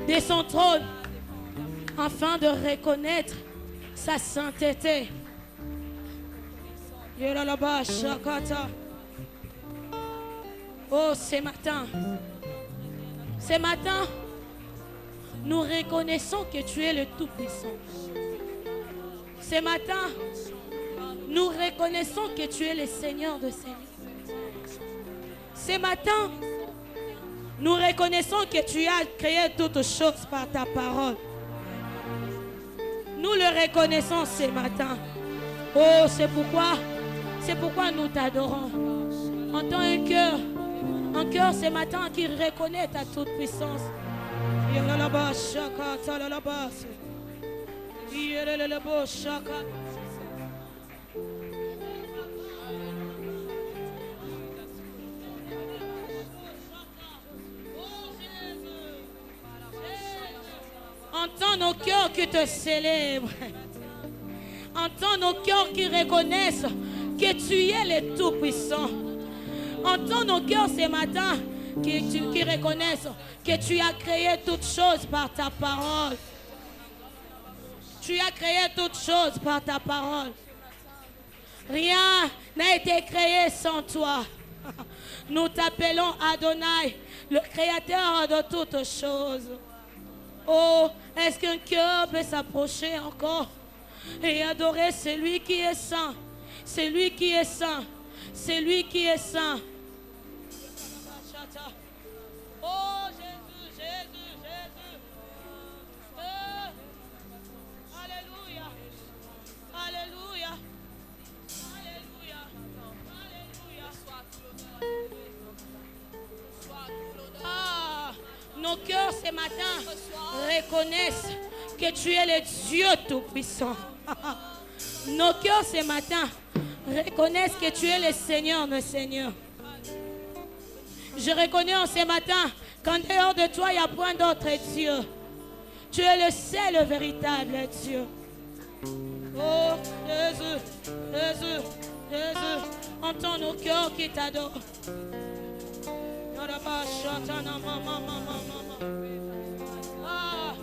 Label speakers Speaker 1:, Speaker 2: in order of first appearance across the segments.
Speaker 1: de son trône afin de reconnaître sa sainteté. Oh, ce matin, nous reconnaissons que tu es le Tout-Puissant. Ce matin, nous reconnaissons que tu es le Seigneur de Seigneurs. Ce matin, nous reconnaissons que tu as créé toutes choses par ta parole. Nous le reconnaissons ce matin. Oh, c'est pourquoi nous t'adorons. Entends un cœur ce matin qui reconnaît ta toute puissance. Entends nos cœurs qui te célèbrent. Entends nos cœurs qui reconnaissent que tu es le Tout-Puissant. Entends nos cœurs ce matin qui reconnaissent que tu as créé toutes choses par ta parole. Tu as créé toutes choses par ta parole. Rien n'a été créé sans toi. Nous t'appelons Adonai, le créateur de toutes choses. Oh, est-ce qu'un cœur peut s'approcher encore et adorer celui qui est saint, celui qui est saint, celui qui est saint. Oh Jésus, Jésus, Jésus. Alléluia, Alléluia, Alléluia, Alléluia. Ah, nos cœurs ce matin reconnaissent que tu es le Dieu Tout-Puissant. Nos cœurs ce matin reconnaissent que tu es le Seigneur, nos seigneurs. Je reconnais en ce matin qu'en dehors de toi, il n'y a point d'autre Dieu. Tu es le seul véritable Dieu. Oh Jésus, Jésus, Jésus, entends nos cœurs qui t'adorent. Ah,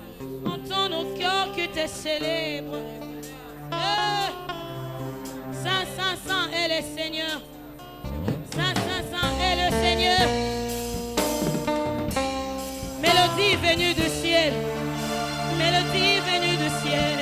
Speaker 1: entends nos cœurs qui te célèbrent. Saint, Saint, Saint est le Seigneur. Saint, Saint, Saint est le Seigneur. Mélodie venue du ciel. Mélodie venue du ciel.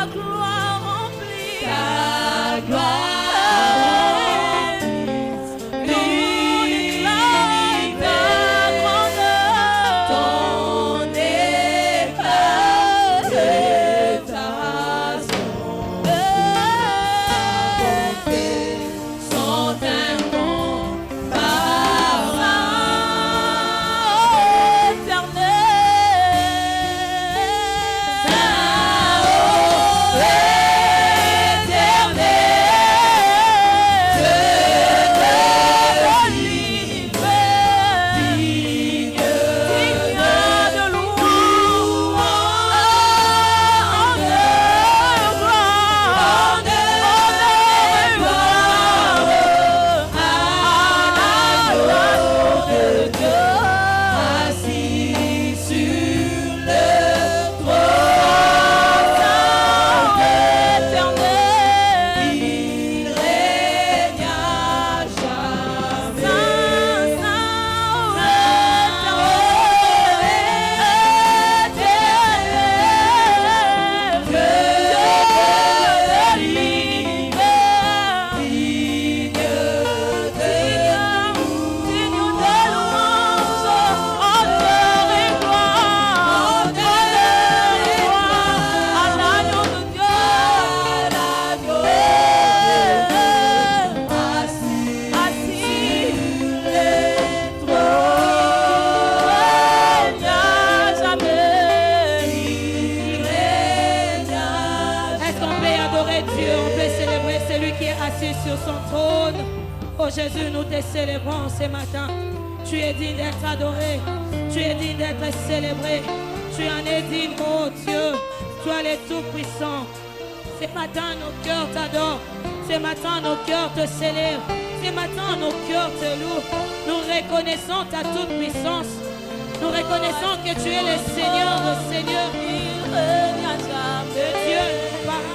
Speaker 1: gloire remplit. Ta gloire. Jésus, nous te célébrons ce matin. Tu es digne d'être adoré. Tu es digne d'être célébré. Tu en es digne, oh Dieu. Toi, le Tout-Puissant. Ce matin, nos cœurs t'adorent. Ce matin, nos cœurs te célèbrent. Ce matin, nos cœurs te louent. Nous reconnaissons ta toute-puissance. Nous reconnaissons que tu es le Seigneur, le Seigneur. Il règne à jamais. Dieu, parle.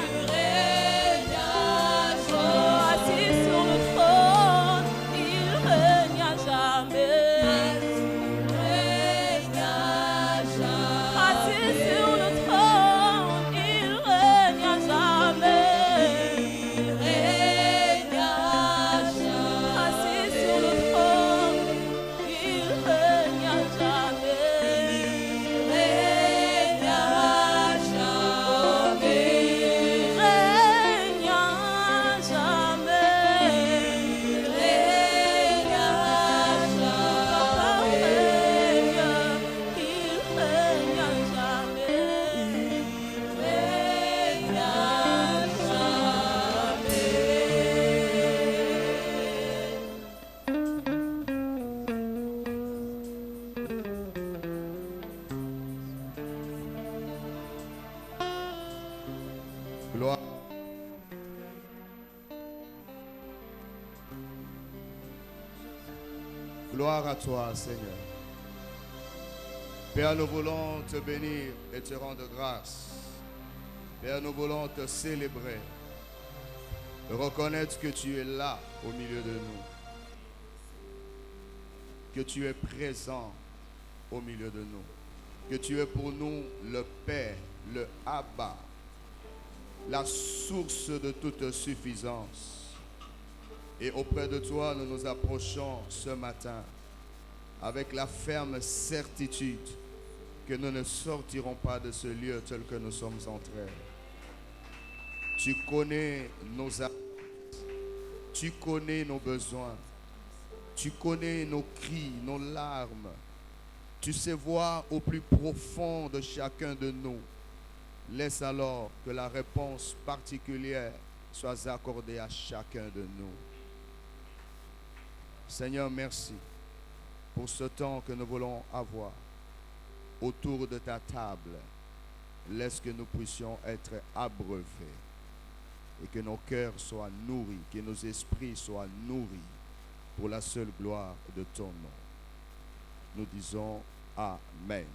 Speaker 2: Gloire à toi, Seigneur. Père, nous voulons te bénir et te rendre grâce. Père, nous voulons te célébrer, reconnaître que tu es là au milieu de nous, que tu es présent au milieu de nous, que tu es pour nous le Père, le Abba, la source de toute suffisance. Et auprès de toi, nous nous approchons ce matin avec la ferme certitude que nous ne sortirons pas de ce lieu tel que nous sommes entrés. Tu connais nos attentes, tu connais nos besoins, tu connais nos cris, nos larmes. Tu sais voir au plus profond de chacun de nous. Laisse alors que la réponse particulière soit accordée à chacun de nous. Seigneur, merci pour ce temps que nous voulons avoir autour de ta table. Laisse que nous puissions être abreuvés et que nos cœurs soient nourris, que nos esprits soient nourris pour la seule gloire de ton nom. Nous disons Amen.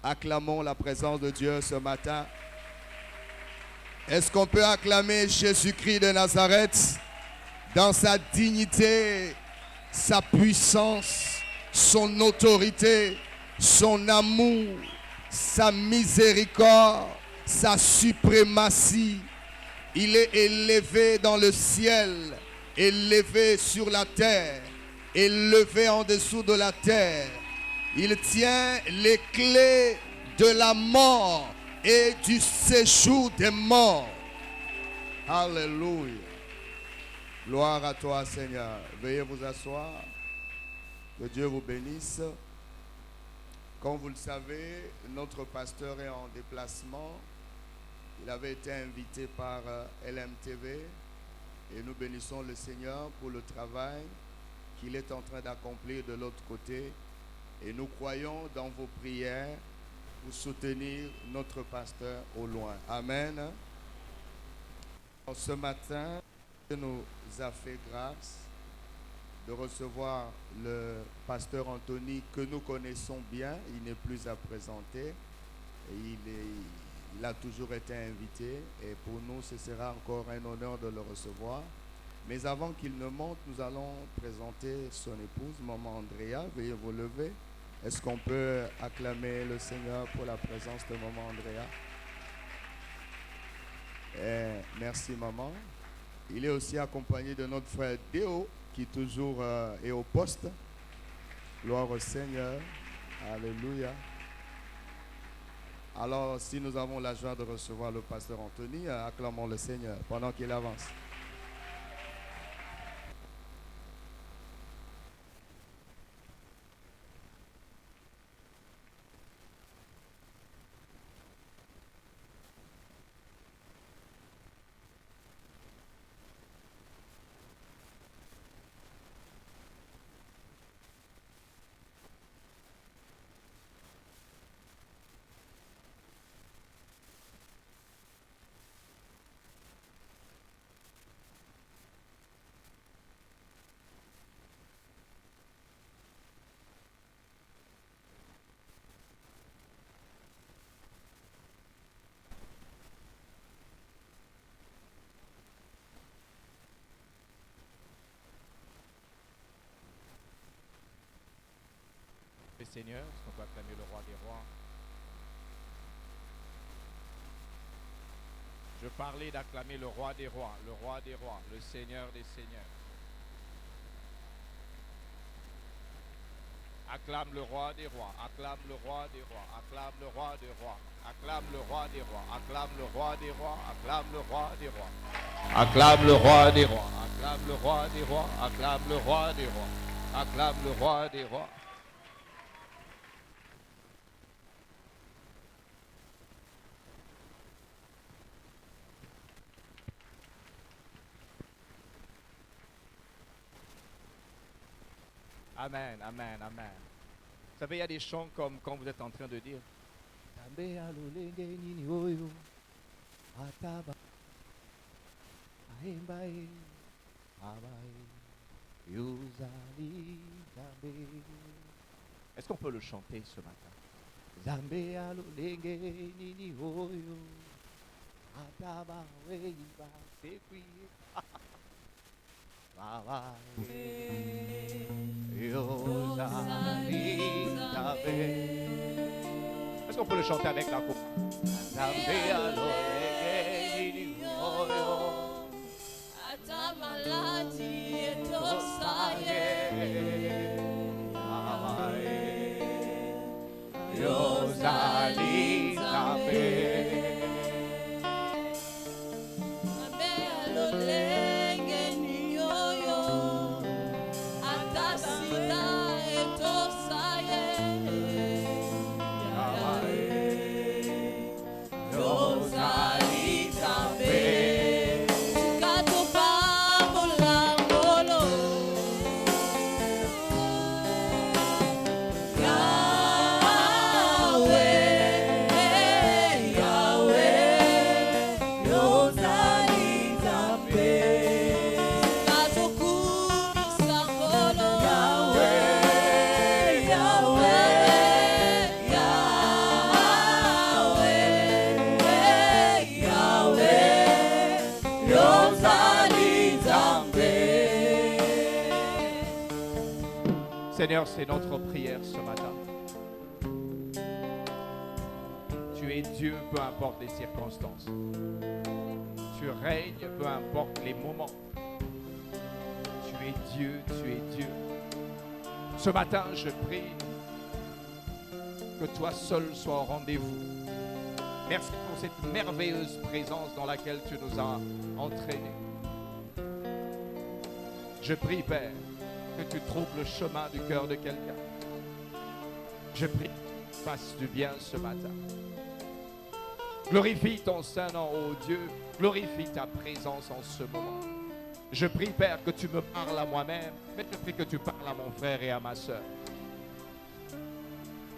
Speaker 2: Acclamons la présence de Dieu ce matin. Est-ce qu'on peut acclamer Jésus-Christ de Nazareth dans sa dignité, sa puissance, son autorité, son amour, sa miséricorde, sa suprématie. Il est élevé dans le ciel, élevé sur la terre, élevé en dessous de la terre. Il tient les clés de la mort et du séjour des morts. Alléluia. Gloire à toi, Seigneur. Veuillez vous asseoir. Que Dieu vous bénisse. Comme vous le savez, notre pasteur est en déplacement. Il avait été invité par LMTV et nous bénissons le Seigneur pour le travail qu'il est en train d'accomplir de l'autre côté. Et nous croyons dans vos prières pour soutenir notre pasteur au loin. Amen. Ce matin, Dieu nous a fait grâce de recevoir le pasteur Anthony que nous connaissons bien. Il n'est plus à présenter. Il a toujours été invité et pour nous, ce sera encore un honneur de le recevoir. Mais avant qu'il ne monte, nous allons présenter son épouse, Maman Andrea. Veuillez vous lever. Est-ce qu'on peut acclamer le Seigneur pour la présence de Maman Andrea? Merci, Maman. Il est aussi accompagné de notre frère Déo, qui toujours est au poste. Gloire au Seigneur. Alléluia. Alors, si nous avons la joie de recevoir le pasteur Anthony, acclamons le Seigneur pendant qu'il avance.
Speaker 3: Seigneur, est-ce qu'on peut acclamer le roi des rois? Je parlais d'acclamer le roi des rois, le Seigneur des seigneurs. Acclame le roi des rois, acclame le roi des rois, acclame le roi des rois, acclame le roi des rois, acclame le roi des rois, acclame le roi des rois, acclame le roi des rois, acclame le roi des rois, acclame le roi des rois, acclame le roi des rois. Amen, amen, amen. Vous savez, il y a des chants comme quand vous êtes en train de dire est-ce qu'on peut le chanter ce matin? Est-ce qu'on peut le chanter avec la coupe? Seigneur, c'est notre prière ce matin. Tu es es Dieu, peu importe les circonstances. Tu règnes, peu importe les moments. Tu es Dieu, tu es Dieu. Ce matin, je prie que toi seul sois au rendez-vous. Merci pour cette merveilleuse présence dans laquelle tu nous as entraînés. Je prie, Père, que tu trouves le chemin du cœur de quelqu'un. Je prie que tu fasses du bien ce matin. Glorifie ton Saint-Nom, ô Dieu. Glorifie ta présence en ce moment. Je prie, Père, que tu me parles à moi-même, mais je prie que tu parles à mon frère et à ma soeur.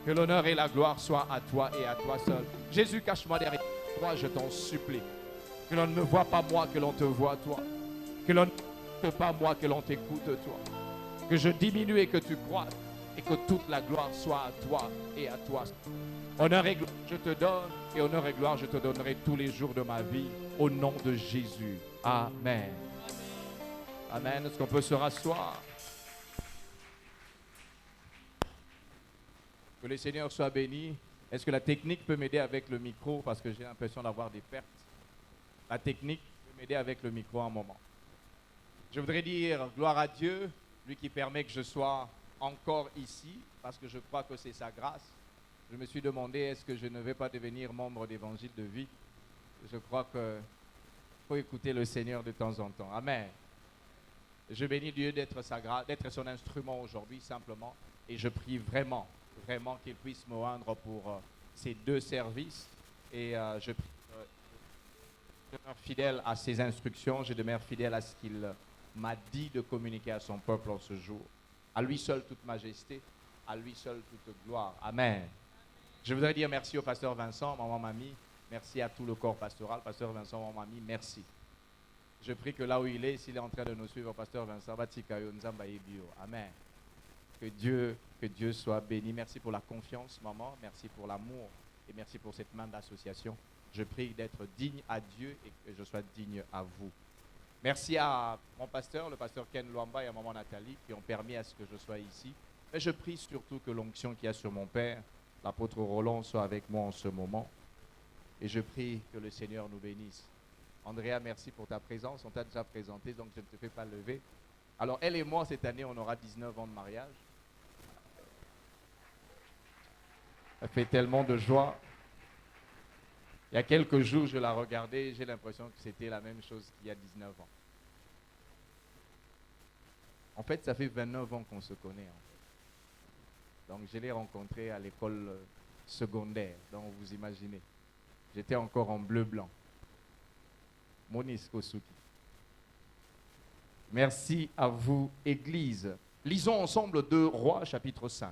Speaker 3: Que l'honneur et la gloire soient à toi et à toi seul. Jésus, cache-moi derrière toi, je t'en supplie. Que l'on ne me voit pas moi, que l'on te voit toi. Que l'on ne t'écoute pas moi, que l'on t'écoute toi. Que je diminue et que tu croisses. Et que toute la gloire soit à toi et à toi. Honneur et gloire, je te donne. Et honneur et gloire, je te donnerai tous les jours de ma vie. Au nom de Jésus. Amen. Amen. Est-ce qu'on peut se rasseoir? Que le Seigneur soit béni. Est-ce que la technique peut m'aider avec le micro? Parce que j'ai l'impression d'avoir des pertes. La technique peut m'aider avec le micro un moment. Je voudrais dire gloire à Dieu, lui qui permet que je sois encore ici, parce que je crois que c'est sa grâce. Je me suis demandé, est-ce que je ne vais pas devenir membre d'Évangile de vie? Je crois qu'il faut écouter le Seigneur de temps en temps. Amen. Je bénis Dieu d'être son instrument aujourd'hui simplement. Et je prie vraiment qu'il puisse me rendre pour ces deux services. Et je prie je demeure fidèle à ses instructions. Je demeure fidèle à ce qu'il m'a dit de communiquer à son peuple en ce jour. À lui seul toute majesté, à lui seul toute gloire. Amen. Je voudrais dire merci au pasteur Vincent, maman Mamie. Merci à tout le corps pastoral. Pasteur Vincent, maman Mamie, merci. Je prie que là où il est, s'il est en train de nous suivre, pasteur Vincent, amen. Que Dieu soit béni. Merci pour la confiance, maman. Merci pour l'amour. Et merci pour cette main d'association. Je prie d'être digne à Dieu et que je sois digne à vous. Merci à mon pasteur, le pasteur Ken Luamba et à maman Nathalie qui ont permis à ce que je sois ici. Mais je prie surtout que l'onction qu'il y a sur mon père, l'apôtre Roland, soit avec moi en ce moment. Et je prie que le Seigneur nous bénisse. Andrea, merci pour ta présence. On t'a déjà présenté, donc je ne te fais pas lever. Alors, elle et moi, cette année, on aura 19 ans de mariage. Ça fait tellement de joie. Il y a quelques jours, je la regardais et j'ai l'impression que c'était la même chose qu'il y a 19 ans. En fait, ça fait 29 ans qu'on se connaît. Donc, je l'ai rencontrée à l'école secondaire, donc vous imaginez. J'étais encore en bleu-blanc. Monis Kosuki. Merci à vous, Église. Lisons ensemble 2 Rois, chapitre 5.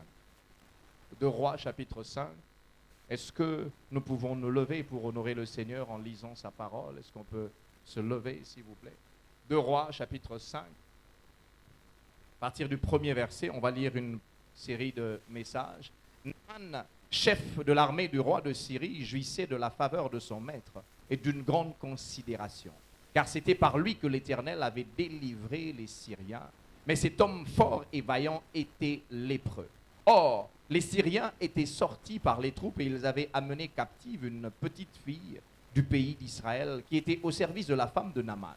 Speaker 3: 2 Rois, chapitre 5. Est-ce que nous pouvons nous lever pour honorer le Seigneur en lisant sa parole? Est-ce qu'on peut se lever, s'il vous plaît? 2 Rois, chapitre 5. À partir du premier verset, on va lire une série de messages. Naaman, chef de l'armée du roi de Syrie, jouissait de la faveur de son maître et d'une grande considération. Car c'était par lui que l'Éternel avait délivré les Syriens. Mais cet homme fort et vaillant était lépreux. Or, les Syriens étaient sortis par les troupes et ils avaient amené captive une petite fille du pays d'Israël qui était au service de la femme de Naaman.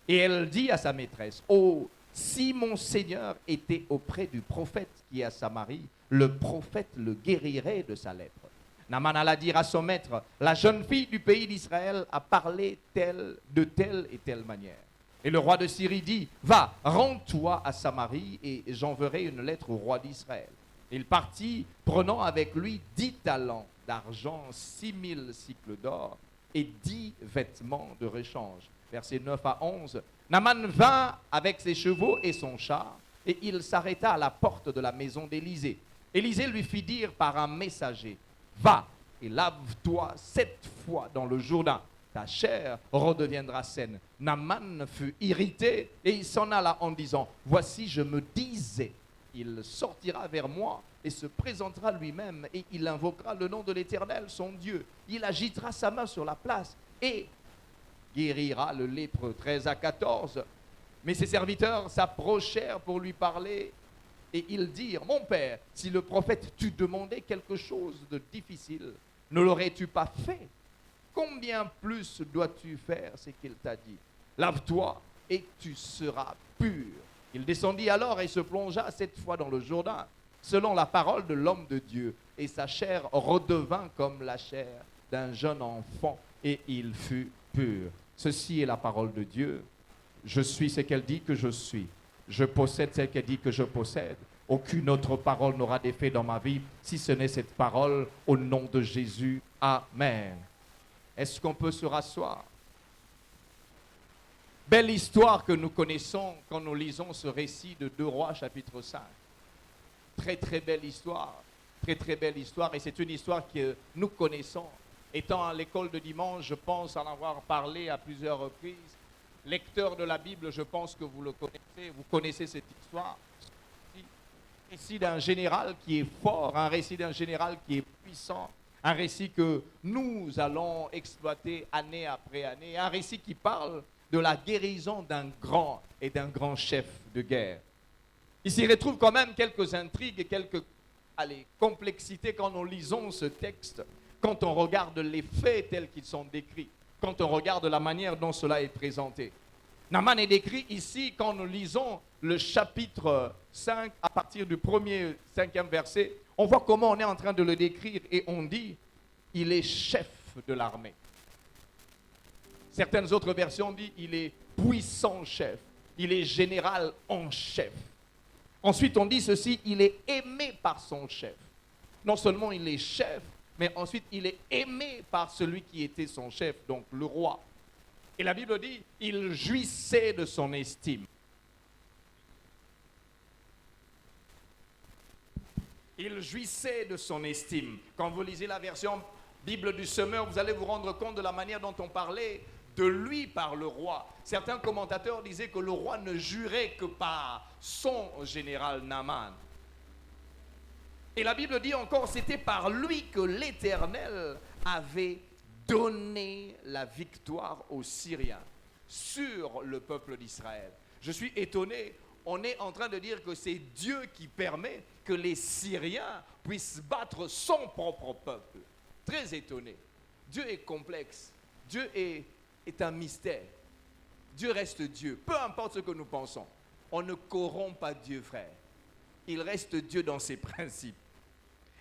Speaker 3: Et elle dit à sa maîtresse, « Oh, si mon Seigneur était auprès du prophète qui est à Samarie, le prophète le guérirait de sa lèpre. » Naaman alla dire à son maître, « La jeune fille du pays d'Israël a parlé de telle et telle manière. » Et le roi de Syrie dit, « Va, rends-toi à Samarie et j'enverrai une lettre au roi d'Israël. » Il partit, prenant avec lui 10 talents d'argent, 6000 cycles d'or et 10 vêtements de rechange. Versets 9 à 11. Naaman vint avec ses chevaux et son char, et il s'arrêta à la porte de la maison d'Élisée. Élisée lui fit dire par un messager, « Va et lave-toi 7 fois dans le Jourdain, ta chair redeviendra saine. » Naaman fut irrité et il s'en alla en disant, « Voici, je me disais, il sortira vers moi et se présentera lui-même et il invoquera le nom de l'Éternel, son Dieu. Il agitera sa main sur la place et guérira le lépreux. » 13 à 14. Mais ses serviteurs s'approchèrent pour lui parler et ils dirent, « Mon père, si le prophète t'eût demandé quelque chose de difficile, ne l'aurais-tu pas fait? Combien plus dois-tu faire ce qu'il t'a dit? Lave-toi et tu seras pur. Il descendit alors et se plongea 7 fois dans le Jourdain, selon la parole de l'homme de Dieu. Et sa chair redevint comme la chair d'un jeune enfant, et il fut pur. Ceci est la parole de Dieu. Je suis ce qu'elle dit que je suis. Je possède ce qu'elle dit que je possède. Aucune autre parole n'aura d'effet dans ma vie, si ce n'est cette parole, au nom de Jésus. Amen. Est-ce qu'on peut se rasseoir? Belle histoire que nous connaissons quand nous lisons ce récit de 2 Rois chapitre 5. Très très belle histoire, très belle histoire, et c'est une histoire que nous connaissons. Étant à l'école de dimanche, je pense en avoir parlé à plusieurs reprises. Lecteur de la Bible, je pense que vous le connaissez, vous connaissez cette histoire. Un récit d'un général qui est fort, un récit d'un général qui est puissant, un récit que nous allons exploiter année après année, un récit qui parle de la guérison d'un grand chef de guerre. Il s'y retrouve quand même quelques intrigues et quelques complexités quand nous lisons ce texte, quand on regarde les faits tels qu'ils sont décrits, quand on regarde la manière dont cela est présenté. Naaman est décrit ici quand nous lisons le chapitre 5 à partir du 5e verset. On voit comment on est en train de le décrire et on dit « il est chef de l'armée ». Certaines autres versions disent « il est puissant chef », il est général en chef. Ensuite, on dit ceci, il est aimé par son chef. Non seulement il est chef, mais ensuite il est aimé par celui qui était son chef, donc le roi. Et la Bible dit, il jouissait de son estime. Il jouissait de son estime. Quand vous lisez la version Bible du Semeur, vous allez vous rendre compte de la manière dont on parlait de lui par le roi. Certains commentateurs disaient que le roi ne jurait que par son général Naaman. Et la Bible dit encore, c'était par lui que l'Éternel avait donné la victoire aux Syriens sur le peuple d'Israël. Je suis étonné, on est en train de dire que c'est Dieu qui permet que les Syriens puissent battre son propre peuple. Très étonné. Dieu est complexe. Dieu est un mystère. Dieu reste Dieu. Peu importe ce que nous pensons, on ne corrompt pas Dieu, frère. Il reste Dieu dans ses principes.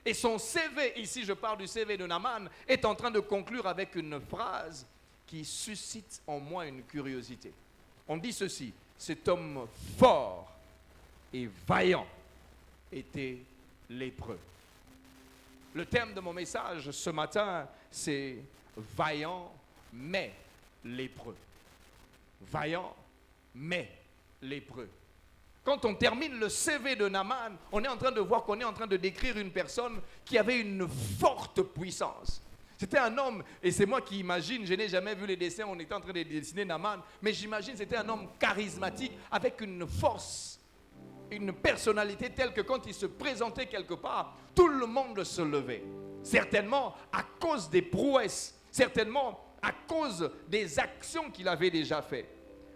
Speaker 3: Et son CV, ici je parle du CV de Naaman, est en train de conclure avec une phrase qui suscite en moi une curiosité. On dit ceci, cet homme fort et vaillant était lépreux. Le thème de mon message ce matin, c'est vaillant mais lépreux. Vaillant mais lépreux. Quand on termine le CV de Naaman, on est en train de voir qu'on est en train de décrire une personne qui avait une forte puissance. C'était un homme, et c'est moi qui imagine, je n'ai jamais vu les dessins, on était en train de dessiner Naaman, mais j'imagine c'était un homme charismatique avec une force, une personnalité telle que quand il se présentait quelque part, tout le monde se levait. Certainement à cause des prouesses, certainement à cause des actions qu'il avait déjà faites.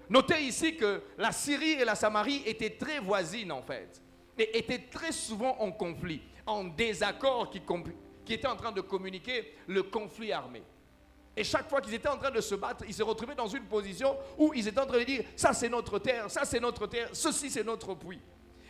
Speaker 3: Notez ici que la Syrie et la Samarie étaient très voisines en fait, et étaient très souvent en conflit, en désaccord qui étaient en train de communiquer le conflit armé. Et chaque fois qu'ils étaient en train de se battre, ils se retrouvaient dans une position où ils étaient en train de dire « ça c'est notre terre, ceci c'est notre puits ».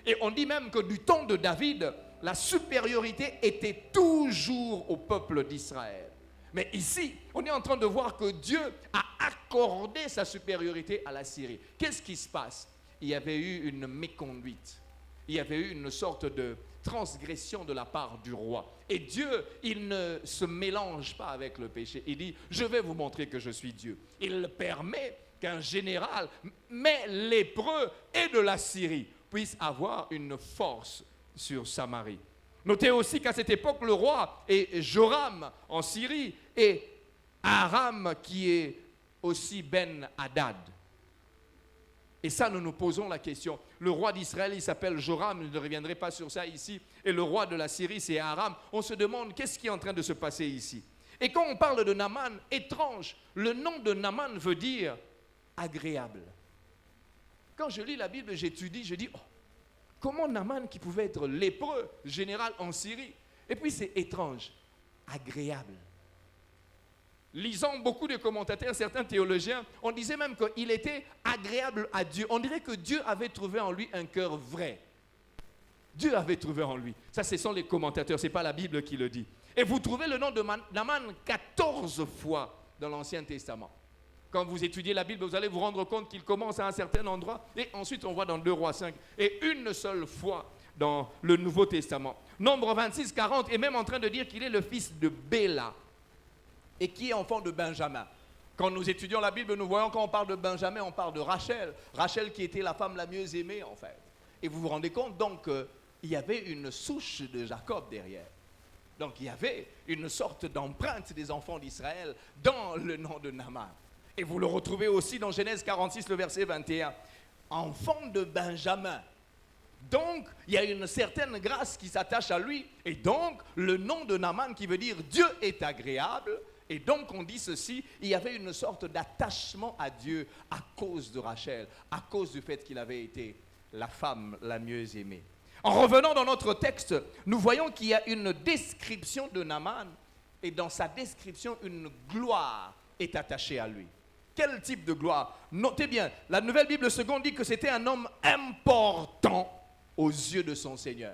Speaker 3: Et on dit même que du temps de David, la supériorité était toujours au peuple d'Israël. Mais ici, on est en train de voir que Dieu a accordé sa supériorité à la Syrie. Qu'est-ce qui se passe? Il y avait eu une méconduite. Il y avait eu une sorte de transgression de la part du roi. Et Dieu, il ne se mélange pas avec le péché. Il dit, je vais vous montrer que je suis Dieu. Il permet qu'un général, mais lépreux et de la Syrie, puisse avoir une force sur Samarie. Notez aussi qu'à cette époque, le roi est Joram en Syrie et Aram qui est aussi Ben-Hadad. Et ça, nous nous posons la question. Le roi d'Israël, il s'appelle Joram, je ne reviendrai pas sur ça ici. Et le roi de la Syrie, c'est Aram. On se demande qu'est-ce qui est en train de se passer ici. Et quand on parle de Naaman, étrange, le nom de Naaman veut dire agréable. Quand je lis la Bible, j'étudie, je dis, oh, comment Naaman qui pouvait être lépreux, général en Syrie, et puis c'est étrange, agréable.
Speaker 4: Lisant beaucoup de commentateurs, certains théologiens, on disait même qu'il était agréable à Dieu. On dirait que Dieu avait trouvé en lui un cœur vrai. Dieu avait trouvé en lui. Ça, ce sont les commentateurs, ce n'est pas la Bible qui le dit. Et vous trouvez le nom de Naaman 14 fois dans l'Ancien Testament. Quand vous étudiez la Bible, vous allez vous rendre compte qu'il commence à un certain endroit et ensuite on voit dans 2 Rois 5 et une seule fois dans le Nouveau Testament. Nombre 26, 40 est même en train de dire qu'il est le fils de Béla et qui est enfant de Benjamin. Quand nous étudions la Bible, nous voyons quand on parle de Benjamin, on parle de Rachel. Rachel qui était la femme la mieux aimée en fait. Et vous vous rendez compte donc qu'il y avait une souche de Jacob derrière. Donc il y avait une sorte d'empreinte des enfants d'Israël dans le nom de Naaman. Et vous le retrouvez aussi dans Genèse 46, le verset 21. Enfant de Benjamin. Donc, il y a une certaine grâce qui s'attache à lui. Et donc, le nom de Naaman qui veut dire Dieu est agréable. Et donc, on dit ceci, il y avait une sorte d'attachement à Dieu à cause de Rachel, à cause du fait qu'il avait été la femme la mieux aimée. En revenant dans notre texte, nous voyons qu'il y a une description de Naaman. Et dans sa description, une gloire est attachée à lui. Quel type de gloire? Notez bien, la Nouvelle Bible seconde dit que c'était un homme important aux yeux de son Seigneur.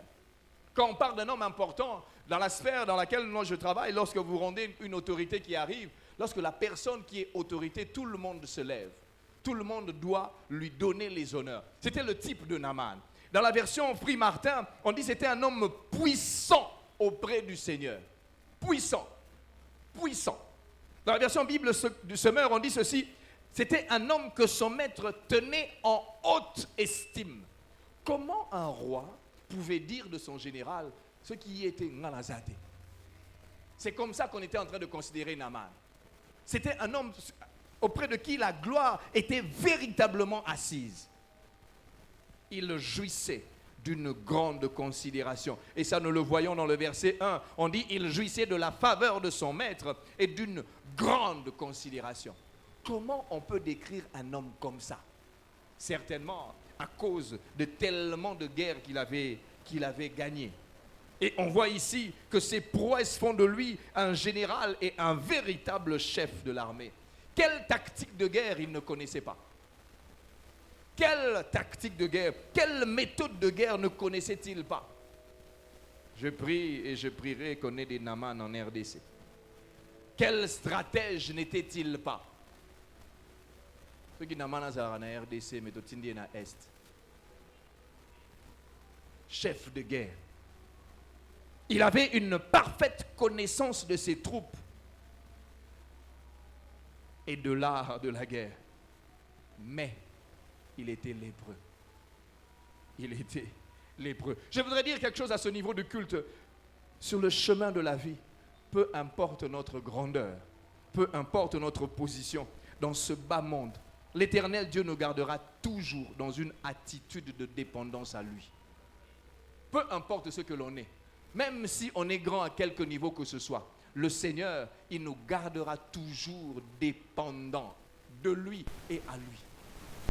Speaker 4: Quand on parle d'un homme important, dans la sphère dans laquelle moi je travaille, lorsque vous rendez une autorité qui arrive, lorsque la personne qui est autorité, tout le monde se lève. Tout le monde doit lui donner les honneurs. C'était le type de Naaman. Dans la version Free Martin, on dit que c'était un homme puissant auprès du Seigneur. Puissant. Puissant. Dans la version Bible du Semeur, on dit ceci, c'était un homme que son maître tenait en haute estime. Comment un roi pouvait dire de son général ce qui était Ngalazate? C'est comme ça qu'on était en train de considérer Naaman. C'était un homme auprès de qui la gloire était véritablement assise. Il jouissait d'une grande considération. Et ça, nous le voyons dans le verset 1. On dit, il jouissait de la faveur de son maître et d'une grande considération. Comment on peut décrire un homme comme ça? Certainement à cause de tellement de guerres qu'il avait gagnées. Et on voit ici que ses prouesses font de lui un général et un véritable chef de l'armée. Quelle tactique de guerre il ne connaissait pas? Quelle tactique de guerre, quelle méthode de guerre ne connaissait-il pas? Je prie et je prierai qu'on ait des Naaman en RDC. Quel stratège n'était-il pas? Ceux qui Naaman en RDC, mais d'autres en Est. Chef de guerre. Il avait une parfaite connaissance de ses troupes et de l'art de la guerre. Mais il était lépreux. Il était lépreux. Je voudrais dire quelque chose à ce niveau de culte. Sur le chemin de la vie, peu importe notre grandeur, peu importe notre position dans ce bas monde, l'Éternel Dieu nous gardera toujours dans une attitude de dépendance à lui. Peu importe ce que l'on est, même si on est grand à quelque niveau que ce soit, le Seigneur, il nous gardera toujours dépendants de lui et à lui.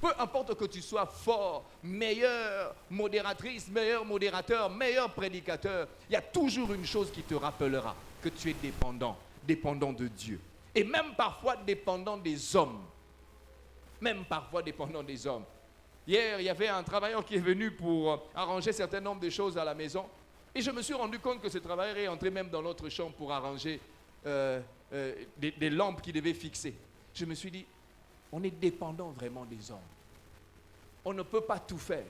Speaker 4: Peu importe que tu sois fort, meilleure modératrice, meilleur modérateur, meilleur prédicateur, il y a toujours une chose qui te rappellera que tu es dépendant, dépendant de Dieu. Et même parfois dépendant des hommes. Même parfois dépendant des hommes. Hier, il y avait un travailleur qui est venu pour arranger un certain nombre de choses à la maison. Et je me suis rendu compte que ce travailleur est entré même dans notre chambre pour arranger des lampes qu'il devait fixer. Je me suis dit, on est dépendant vraiment des hommes. On ne peut pas tout faire.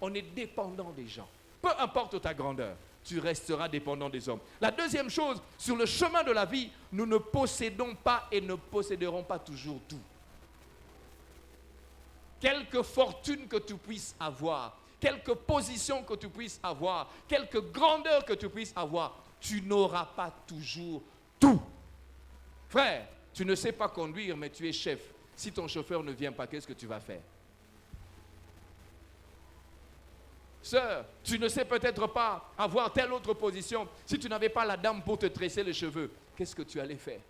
Speaker 4: On est dépendant des gens. Peu importe ta grandeur, tu resteras dépendant des hommes. La deuxième chose, sur le chemin de la vie, nous ne possédons pas et ne posséderons pas toujours tout. Quelque fortune que tu puisses avoir, quelque position que tu puisses avoir, quelque grandeur que tu puisses avoir, tu n'auras pas toujours tout. Frère, tu ne sais pas conduire, mais tu es chef. Si ton chauffeur ne vient pas, qu'est-ce que tu vas faire? Sœur, tu ne sais peut-être pas avoir telle autre position. Si tu n'avais pas la dame pour te tresser les cheveux, qu'est-ce que tu allais faire?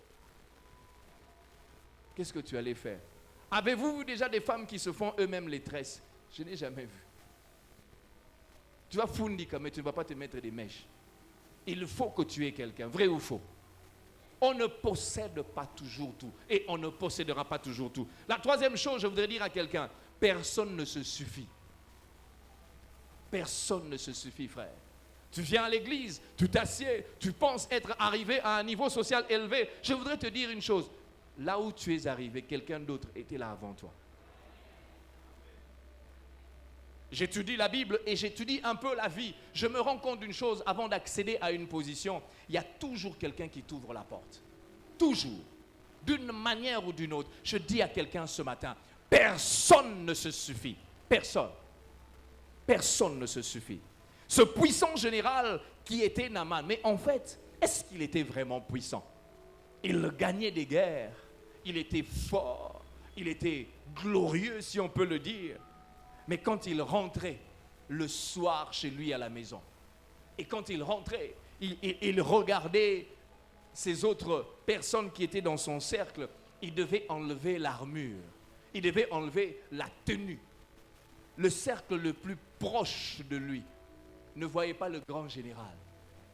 Speaker 4: Qu'est-ce que tu allais faire? Avez-vous vu déjà des femmes qui se font eux-mêmes les tresses? Je n'ai jamais vu. Tu vas fundika, mais tu ne vas pas te mettre des mèches. Il faut que tu aies quelqu'un, vrai ou faux? On ne possède pas toujours tout et on ne possédera pas toujours tout. La troisième chose, je voudrais dire à quelqu'un, personne ne se suffit. Personne ne se suffit, frère. Tu viens à l'église, tu t'assieds, tu penses être arrivé à un niveau social élevé. Je voudrais te dire une chose. Là où tu es arrivé, quelqu'un d'autre était là avant toi. J'étudie la Bible et j'étudie un peu la vie. Je me rends compte d'une chose, avant d'accéder à une position, il y a toujours quelqu'un qui t'ouvre la porte. Toujours. D'une manière ou d'une autre. Je dis à quelqu'un ce matin, personne ne se suffit. Personne. Personne ne se suffit. Ce puissant général qui était Naaman, mais en fait, est-ce qu'il était vraiment puissant? Il gagnait des guerres. Il était fort. Il était glorieux, si on peut le dire. Mais quand il rentrait le soir chez lui à la maison, et quand il rentrait, il regardait ces autres personnes qui étaient dans son cercle, il devait enlever l'armure, il devait enlever la tenue. Le cercle le plus proche de lui ne voyait pas le grand général,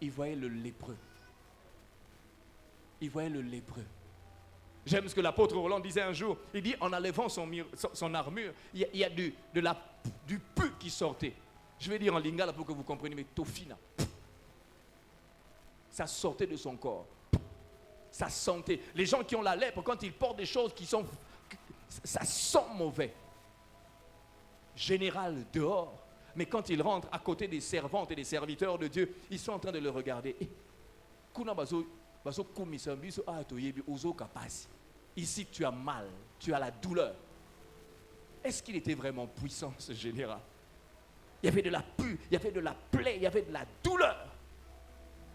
Speaker 4: il voyait le lépreux. Il voyait le lépreux. J'aime ce que l'apôtre Roland disait un jour. Il dit, en enlevant son armure, il y a du pu qui sortait. Je vais dire en lingala pour que vous compreniez, mais tofina. Ça sortait de son corps. Ça sentait. Les gens qui ont la lèpre, quand ils portent des choses qui sont... Ça sent mauvais. Général dehors. Mais quand ils rentrent à côté des servantes et des serviteurs de Dieu, ils sont en train de le regarder. Ici, tu as mal, tu as la douleur. Est-ce qu'il était vraiment puissant, ce général? Il y avait de la pue, il y avait de la plaie, il y avait de la douleur.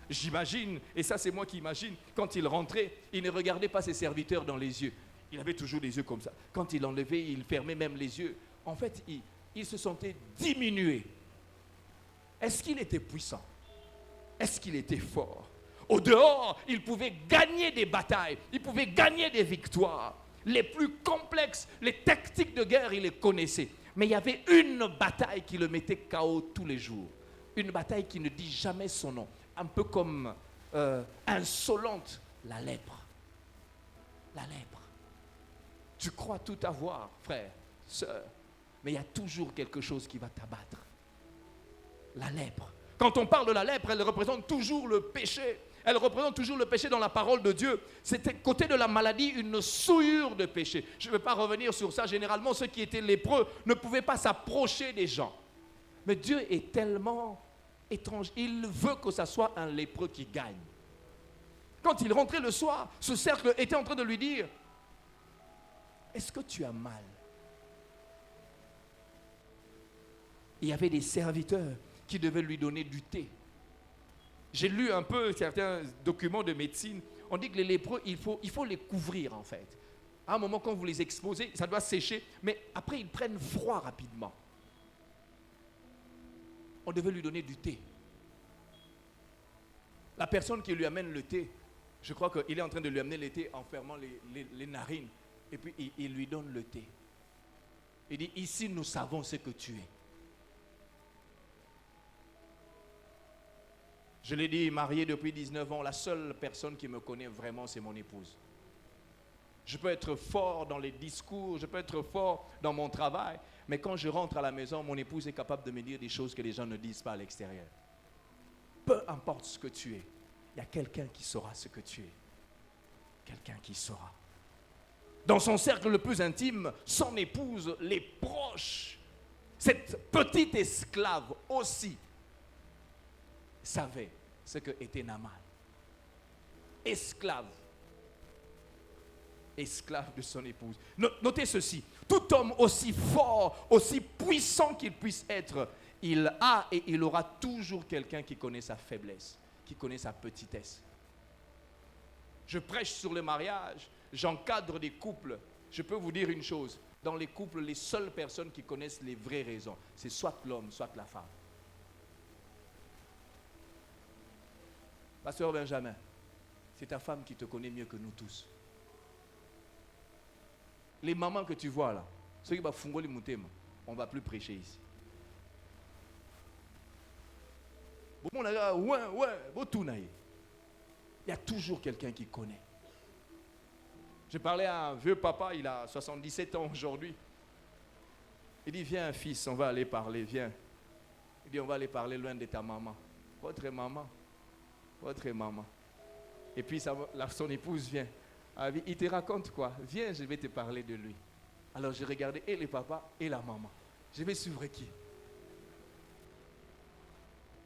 Speaker 4: J'imagine, et ça c'est moi qui imagine, quand il rentrait, il ne regardait pas ses serviteurs dans les yeux. Il avait toujours les yeux comme ça. Quand il enlevait, il fermait même les yeux. En fait, il se sentait diminué. Est-ce qu'il était puissant? Est-ce qu'il était fort? Au dehors, il pouvait gagner des batailles, il pouvait gagner des victoires. Les plus complexes, les tactiques de guerre, il les connaissait. Mais il y avait une bataille qui le mettait KO tous les jours. Une bataille qui ne dit jamais son nom. Un peu comme insolente, la lèpre. La lèpre. Tu crois tout avoir, frère, sœur, mais il y a toujours quelque chose qui va t'abattre. La lèpre. Quand on parle de la lèpre, elle représente toujours le péché. Elle représente toujours le péché dans la parole de Dieu. C'était côté de la maladie une souillure de péché. Je ne vais pas revenir sur ça. Généralement, ceux qui étaient lépreux ne pouvaient pas s'approcher des gens. Mais Dieu est tellement étrange. Il veut que ce soit un lépreux qui gagne. Quand il rentrait le soir, ce cercle était en train de lui dire, est-ce que tu as mal? Il y avait des serviteurs qui devaient lui donner du thé. J'ai lu un peu certains documents de médecine. On dit que les lépreux, il faut les couvrir en fait. À un moment, quand vous les exposez, ça doit sécher, mais après, ils prennent froid rapidement. On devait lui donner du thé. La personne qui lui amène le thé, je crois qu'il est en train de lui amener le thé en fermant les narines. Et puis, il lui donne le thé. Il dit, ici, nous savons ce que tu es. Je l'ai dit, marié depuis 19 ans, la seule personne qui me connaît vraiment, c'est mon épouse. Je peux être fort dans les discours, je peux être fort dans mon travail, mais quand je rentre à la maison, mon épouse est capable de me dire des choses que les gens ne disent pas à l'extérieur. Peu importe ce que tu es, il y a quelqu'un qui saura ce que tu es. Quelqu'un qui saura. Dans son cercle le plus intime, son épouse, les proches, cette petite esclave aussi, savait ce que était Naaman. Esclave. Esclave de son épouse. Notez ceci. Tout homme aussi fort, aussi puissant qu'il puisse être, il a et il aura toujours quelqu'un qui connaît sa faiblesse, qui connaît sa petitesse. Je prêche sur le mariage, j'encadre des couples. Je peux vous dire une chose. Dans les couples, les seules personnes qui connaissent les vraies raisons, c'est soit l'homme, soit la femme. Pasteur Benjamin, c'est ta femme qui te connaît mieux que nous tous. Les mamans que tu vois là, ceux qui vont fungoli mutema, on ne va plus prêcher ici. Il y a toujours quelqu'un qui connaît. Je parlais à un vieux papa, il a 77 ans aujourd'hui. Il dit, viens fils, on va aller parler, viens. Il dit, on va aller parler loin de ta maman. Votre maman. Votre maman. Et puis son épouse vient. Il te raconte quoi? Viens, je vais te parler de lui. Alors j'ai regardé et le papa et la maman. Je vais suivre qui?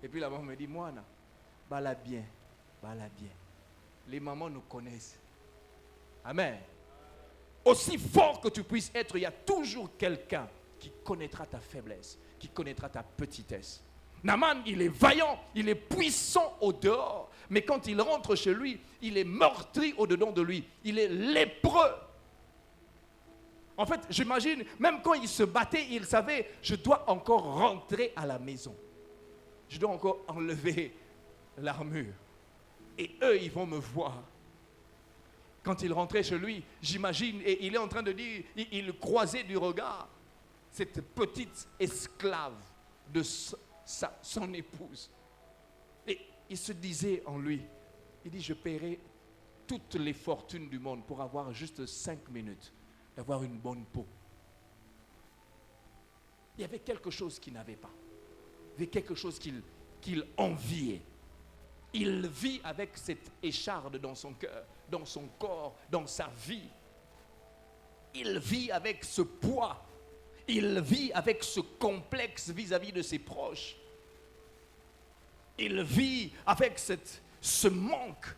Speaker 4: Et puis la maman me dit, moi, bala bien, bala bien. Les mamans nous connaissent. Amen. Aussi fort que tu puisses être, il y a toujours quelqu'un qui connaîtra ta faiblesse, qui connaîtra ta petitesse. Naaman, il est vaillant, il est puissant au dehors, mais quand il rentre chez lui, il est meurtri au-dedans de lui. Il est lépreux. En fait, j'imagine, même quand il se battait, il savait, je dois encore rentrer à la maison. Je dois encore enlever l'armure. Et eux, ils vont me voir. Quand il rentrait chez lui, j'imagine, et il est en train de dire, il croisait du regard cette petite esclave de son épouse. Et il se disait en lui, il dit, je paierai toutes les fortunes du monde pour avoir juste 5 minutes, d'avoir une bonne peau. Il y avait quelque chose qu'il n'avait pas. Il y avait quelque chose qu'il enviait. Il vit avec cette écharde dans son cœur, dans son corps, dans sa vie. Il vit avec ce poids. Il vit avec ce complexe vis-à-vis de ses proches. Il vit avec ce manque.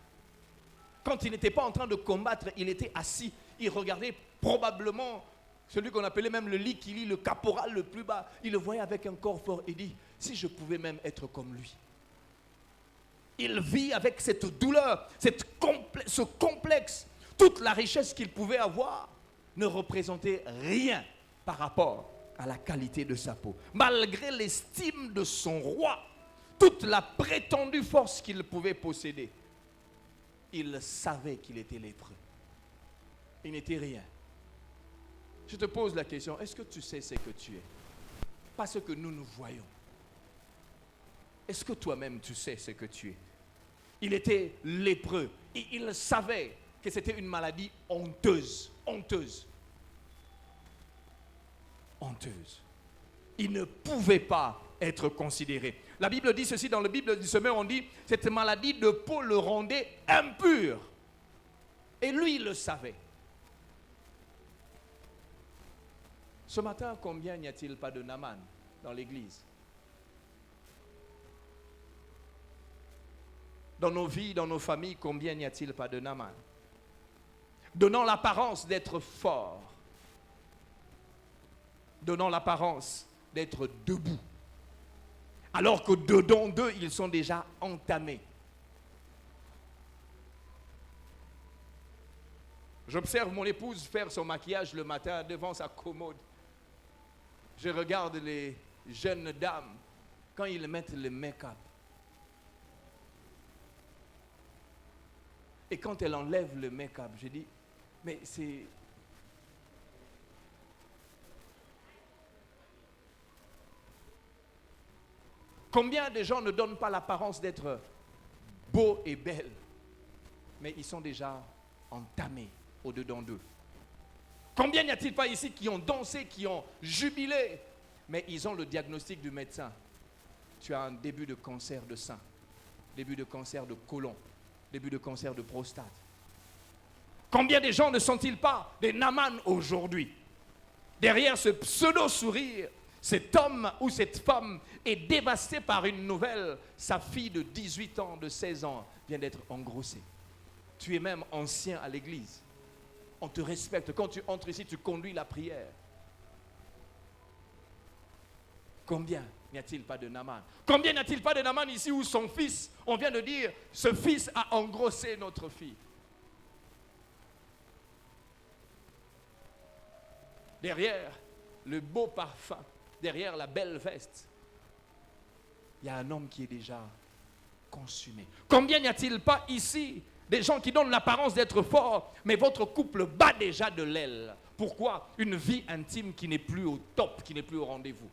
Speaker 4: Quand il n'était pas en train de combattre, il était assis. Il regardait probablement celui qu'on appelait même le Likili, le caporal le plus bas. Il le voyait avec un corps fort et dit, si je pouvais même être comme lui. Il vit avec cette douleur, ce complexe. Toute la richesse qu'il pouvait avoir ne représentait rien par rapport à la qualité de sa peau. Malgré l'estime de son roi, toute la prétendue force qu'il pouvait posséder, il savait qu'il était lépreux. Il n'était rien. Je te pose la question, est-ce que tu sais ce que tu es? Pas ce que nous voyons. Est-ce que toi-même tu sais ce que tu es? Il était lépreux. Et il savait que c'était une maladie honteuse. Honteuse. Honteuse. Il ne pouvait pas être considéré. La Bible dit ceci, dans la Bible du Semeur, on dit, cette maladie de peau le rendait impur. Et lui, il le savait. Ce matin, combien n'y a-t-il pas de Naaman dans l'église? Dans nos vies, dans nos familles, combien n'y a-t-il pas de Naaman? Donnant l'apparence d'être fort. Donnant l'apparence d'être debout. Alors que dedans d'eux, ils sont déjà entamés. J'observe mon épouse faire son maquillage le matin devant sa commode. Je regarde les jeunes dames quand ils mettent le make-up. Et quand elle enlève le make-up, je dis, mais c'est... Combien de gens ne donnent pas l'apparence d'être beaux et belles, mais ils sont déjà entamés au-dedans d'eux? Combien n'y a-t-il pas ici qui ont dansé, qui ont jubilé, mais ils ont le diagnostic du médecin? Tu as un début de cancer de sein, début de cancer de côlon, début de cancer de prostate. Combien de gens ne sont-ils pas des Naaman aujourd'hui? Derrière ce pseudo-sourire, cet homme ou cette femme est dévasté par une nouvelle. Sa fille de 18 ans, de 16 ans vient d'être engrossée. Tu es même ancien à l'église. On te respecte. Quand tu entres ici, tu conduis la prière. Combien n'y a-t-il pas de Naaman? Combien n'y a-t-il pas de Naaman ici où son fils, on vient de dire, ce fils a engrossé notre fille. Derrière le beau parfum, derrière la belle veste, il y a un homme qui est déjà consumé. Combien n'y a-t-il pas ici des gens qui donnent l'apparence d'être forts, mais votre couple bat déjà de l'aile? Pourquoi? Une vie intime qui n'est plus au top, qui n'est plus au rendez-vous.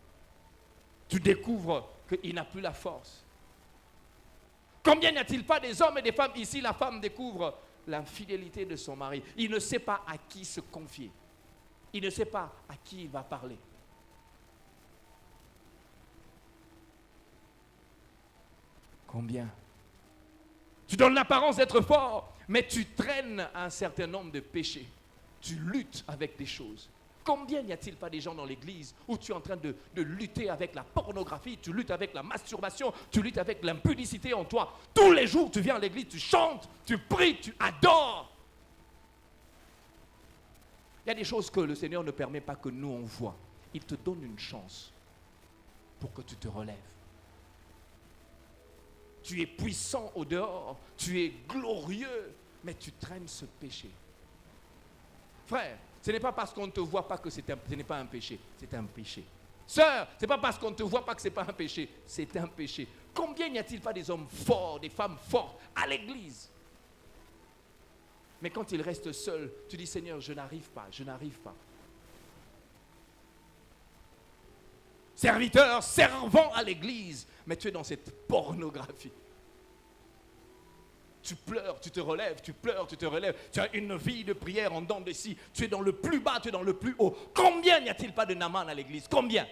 Speaker 4: Tu découvres qu'il n'a plus la force. Combien n'y a-t-il pas des hommes et des femmes ici, la femme découvre l'infidélité de son mari. Il ne sait pas à qui se confier. Il ne sait pas à qui il va parler. Combien? Tu donnes l'apparence d'être fort, mais tu traînes un certain nombre de péchés. Tu luttes avec des choses. Combien n'y a-t-il pas des gens dans l'église où tu es en train de lutter avec la pornographie, tu luttes avec la masturbation, tu luttes avec l'impudicité en toi. Tous les jours, tu viens à l'église, tu chantes, tu pries, tu adores. Il y a des choses que le Seigneur ne permet pas que nous on voit. Il te donne une chance pour que tu te relèves. Tu es puissant au dehors, tu es glorieux, mais tu traînes ce péché. Frère, ce n'est pas parce qu'on ne te voit pas que ce n'est pas un péché, c'est un péché. Sœur, ce n'est pas parce qu'on ne te voit pas que ce n'est pas un péché, c'est un péché. Combien n'y a-t-il pas des hommes forts, des femmes fortes à l'église? Mais quand ils restent seuls, tu dis Seigneur, je n'arrive pas, je n'arrive pas. Serviteur, servant à l'église, mais tu es dans cette pornographie. Tu pleures, tu te relèves, tu pleures, tu te relèves. Tu as une vie de prière en dents de scie. Tu es dans le plus bas, tu es dans le plus haut. Combien n'y a-t-il pas de Naaman à l'église? Combien?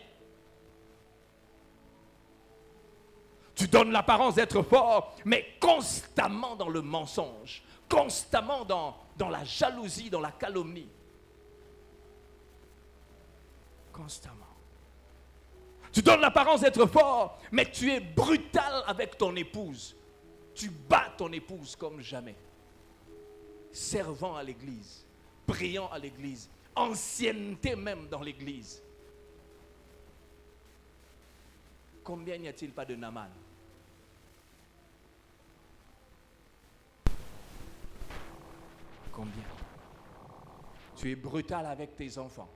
Speaker 4: Tu donnes l'apparence d'être fort, mais constamment dans le mensonge, constamment dans la jalousie, dans la calomnie. Constamment. Tu donnes l'apparence d'être fort, mais tu es brutal avec ton épouse. Tu bats ton épouse comme jamais. Servant à l'église, priant à l'église, ancienneté même dans l'église. Combien n'y a-t-il pas de Naaman? Combien? Tu es brutal avec tes enfants.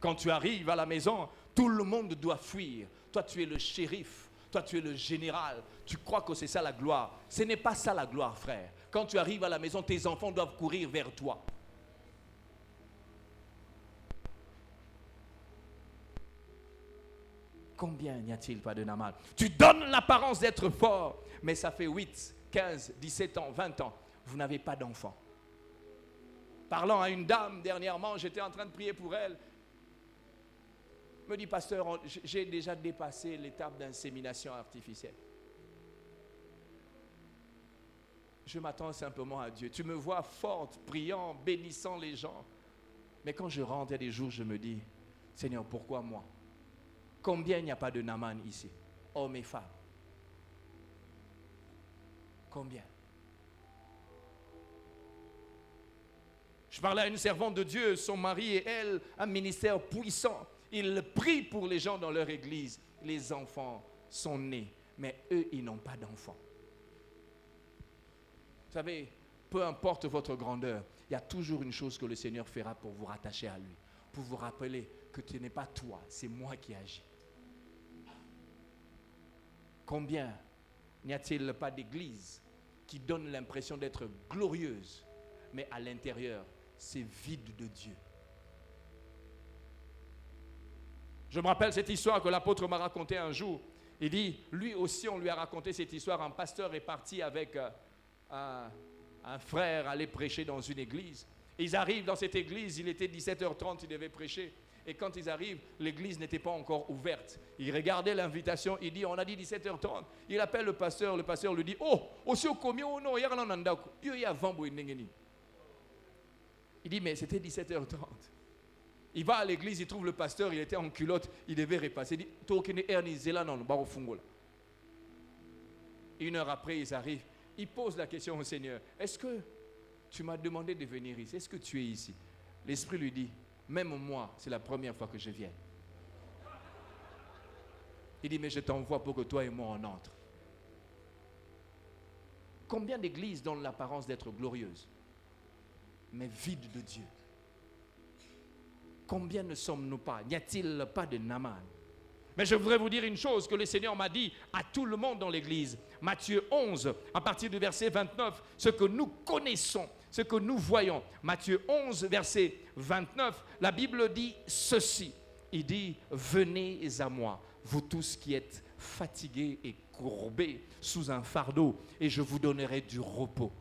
Speaker 4: Quand tu arrives à la maison, tout le monde doit fuir. Toi, tu es le shérif. Toi, tu es le général. Tu crois que c'est ça la gloire. Ce n'est pas ça la gloire, frère. Quand tu arrives à la maison, tes enfants doivent courir vers toi. Combien n'y a-t-il pas de Naaman? Tu donnes l'apparence d'être fort, mais ça fait 8, 15, 17 ans, 20 ans. Vous n'avez pas d'enfant. Parlant à une dame dernièrement, j'étais en train de prier pour elle. Me dit, pasteur, j'ai déjà dépassé l'étape d'insémination artificielle. Je m'attends simplement à Dieu. Tu me vois forte, priant, bénissant les gens. Mais quand je rentre, il y a des jours, je me dis, Seigneur, pourquoi moi? Combien il n'y a pas de Naaman ici? Hommes et femmes. Combien? Je parlais à une servante de Dieu, son mari et elle, un ministère puissant. Ils prient pour les gens dans leur église. Les enfants sont nés, mais eux, ils n'ont pas d'enfants. Vous savez, peu importe votre grandeur, il y a toujours une chose que le Seigneur fera pour vous rattacher à lui, pour vous rappeler que ce n'est pas toi, c'est moi qui agis. Combien n'y a-t-il pas d'église qui donne l'impression d'être glorieuse, mais à l'intérieur, c'est vide de Dieu? Je me rappelle cette histoire que l'apôtre m'a racontée un jour. Il dit, lui aussi, on lui a raconté cette histoire. Un pasteur est parti avec un frère aller prêcher dans une église. Ils arrivent dans cette église, il était 17h30, il devait prêcher. Et quand ils arrivent, l'église n'était pas encore ouverte. Il regardait l'invitation, il dit, on a dit 17h30. Il appelle le pasteur lui dit, oh, aussi au commun, oh non, il dit, mais c'était 17h30. Il va à l'église, il trouve le pasteur, il était en culotte, il devait repasser. Il dit, une heure après, ils arrivent. Il pose la question au Seigneur, est-ce que tu m'as demandé de venir ici? Est-ce que tu es ici? L'Esprit lui dit, même moi, c'est la première fois que je viens. Il dit, mais je t'envoie pour que toi et moi on entre. Combien d'églises donnent l'apparence d'être glorieuses, mais vides de Dieu? Combien ne sommes-nous pas? N'y a-t-il pas de Naaman? Mais je voudrais vous dire une chose que le Seigneur m'a dit à tout le monde dans l'église. Matthieu 11, à partir du verset 29, ce que nous connaissons, ce que nous voyons. Matthieu 11, verset 29, la Bible dit ceci. Il dit, venez à moi, vous tous qui êtes fatigués et courbés sous un fardeau, et je vous donnerai du repos.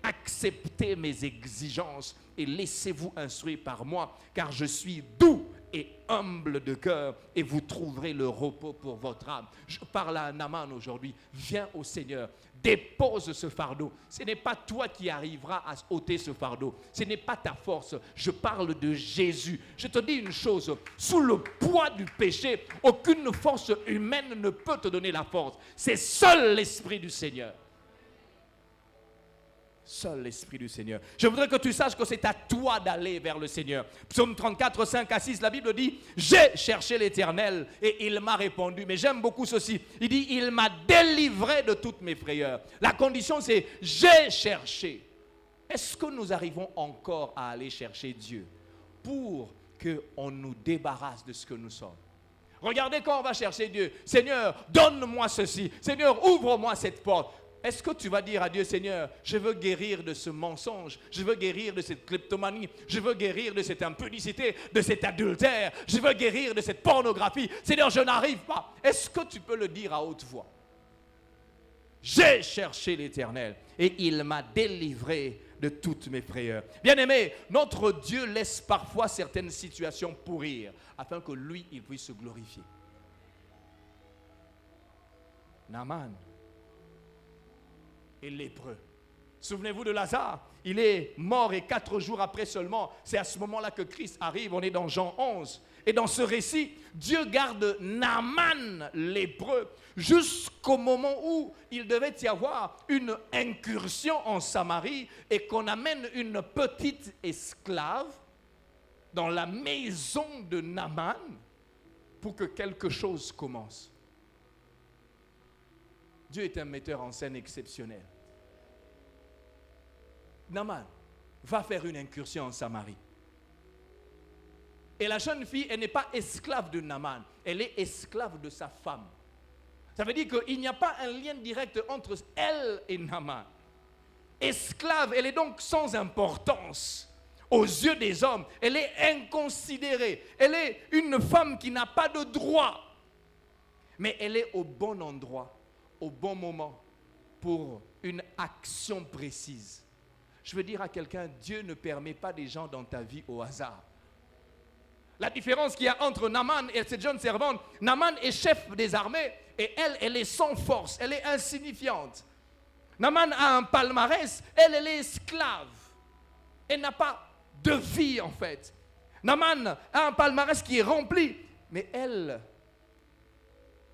Speaker 4: acceptez mes exigences et laissez-vous instruire par moi, car je suis doux et humble de cœur, et vous trouverez le repos pour votre âme. Je parle à Naaman aujourd'hui. Viens au Seigneur, dépose ce fardeau. Ce n'est pas toi qui arriveras à ôter ce fardeau. Ce n'est pas ta force. Je parle de Jésus. Je te dis une chose, sous le poids du péché, aucune force humaine ne peut te donner la force. C'est seul l'Esprit du Seigneur. Seul l'Esprit du Seigneur. Je voudrais que tu saches que c'est à toi d'aller vers le Seigneur. Psaume 34, 5 à 6, la Bible dit « J'ai cherché l'Éternel et il m'a répondu. » Mais j'aime beaucoup ceci. Il dit « Il m'a délivré de toutes mes frayeurs. » La condition c'est « J'ai cherché. » Est-ce que nous arrivons encore à aller chercher Dieu pour qu'on nous débarrasse de ce que nous sommes? Regardez quand on va chercher Dieu. « Seigneur, donne-moi ceci. Seigneur, ouvre-moi cette porte. » Est-ce que tu vas dire à Dieu, Seigneur, je veux guérir de ce mensonge, je veux guérir de cette kleptomanie, je veux guérir de cette impudicité, de cet adultère, je veux guérir de cette pornographie. Seigneur, je n'arrive pas. Est-ce que tu peux le dire à haute voix? J'ai cherché l'Éternel et il m'a délivré de toutes mes frayeurs. Bien-aimé, notre Dieu laisse parfois certaines situations pourrir afin que lui, il puisse se glorifier. Naaman est lépreux. Souvenez-vous de Lazare, il est mort et 4 jours après seulement, c'est à ce moment-là que Christ arrive, on est dans Jean 11. Et dans ce récit, Dieu garde Naaman lépreux jusqu'au moment où il devait y avoir une incursion en Samarie et qu'on amène une petite esclave dans la maison de Naaman pour que quelque chose commence. Dieu est un metteur en scène exceptionnel. Naaman va faire une incursion en Samarie. Et la jeune fille, elle n'est pas esclave de Naaman, elle est esclave de sa femme. Ça veut dire qu'il n'y a pas un lien direct entre elle et Naaman. Esclave, elle est donc sans importance aux yeux des hommes. Elle est inconsidérée. Elle est une femme qui n'a pas de droit. Mais elle est au bon endroit, au bon moment, pour une action précise. Je veux dire à quelqu'un, Dieu ne permet pas des gens dans ta vie au hasard. La différence qu'il y a entre Naaman et cette jeune servante, Naaman est chef des armées et elle est sans force, elle est insignifiante. Naaman a un palmarès, elle est esclave. Elle n'a pas de vie en fait. Naaman a un palmarès qui est rempli, mais elle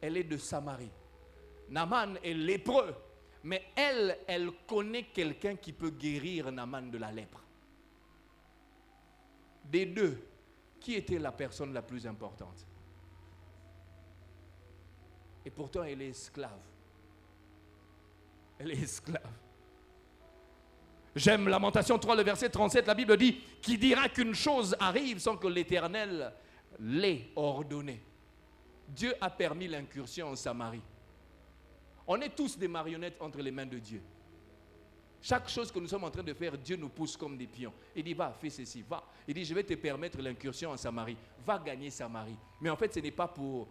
Speaker 4: est de Samarie. Naaman est lépreux, mais elle connaît quelqu'un qui peut guérir Naaman de la lèpre. Des deux, qui était la personne la plus importante? Et pourtant, elle est esclave. Elle est esclave. J'aime Lamentation 3, le verset 37, la Bible dit « Qui dira qu'une chose arrive sans que l'Éternel l'ait ordonné ?» Dieu a permis l'incursion en Samarie. On est tous des marionnettes entre les mains de Dieu. Chaque chose que nous sommes en train de faire, Dieu nous pousse comme des pions. Il dit, va, fais ceci, va. Il dit, je vais te permettre l'incursion en Samarie. Va gagner Samarie. Mais en fait, ce n'est pas pour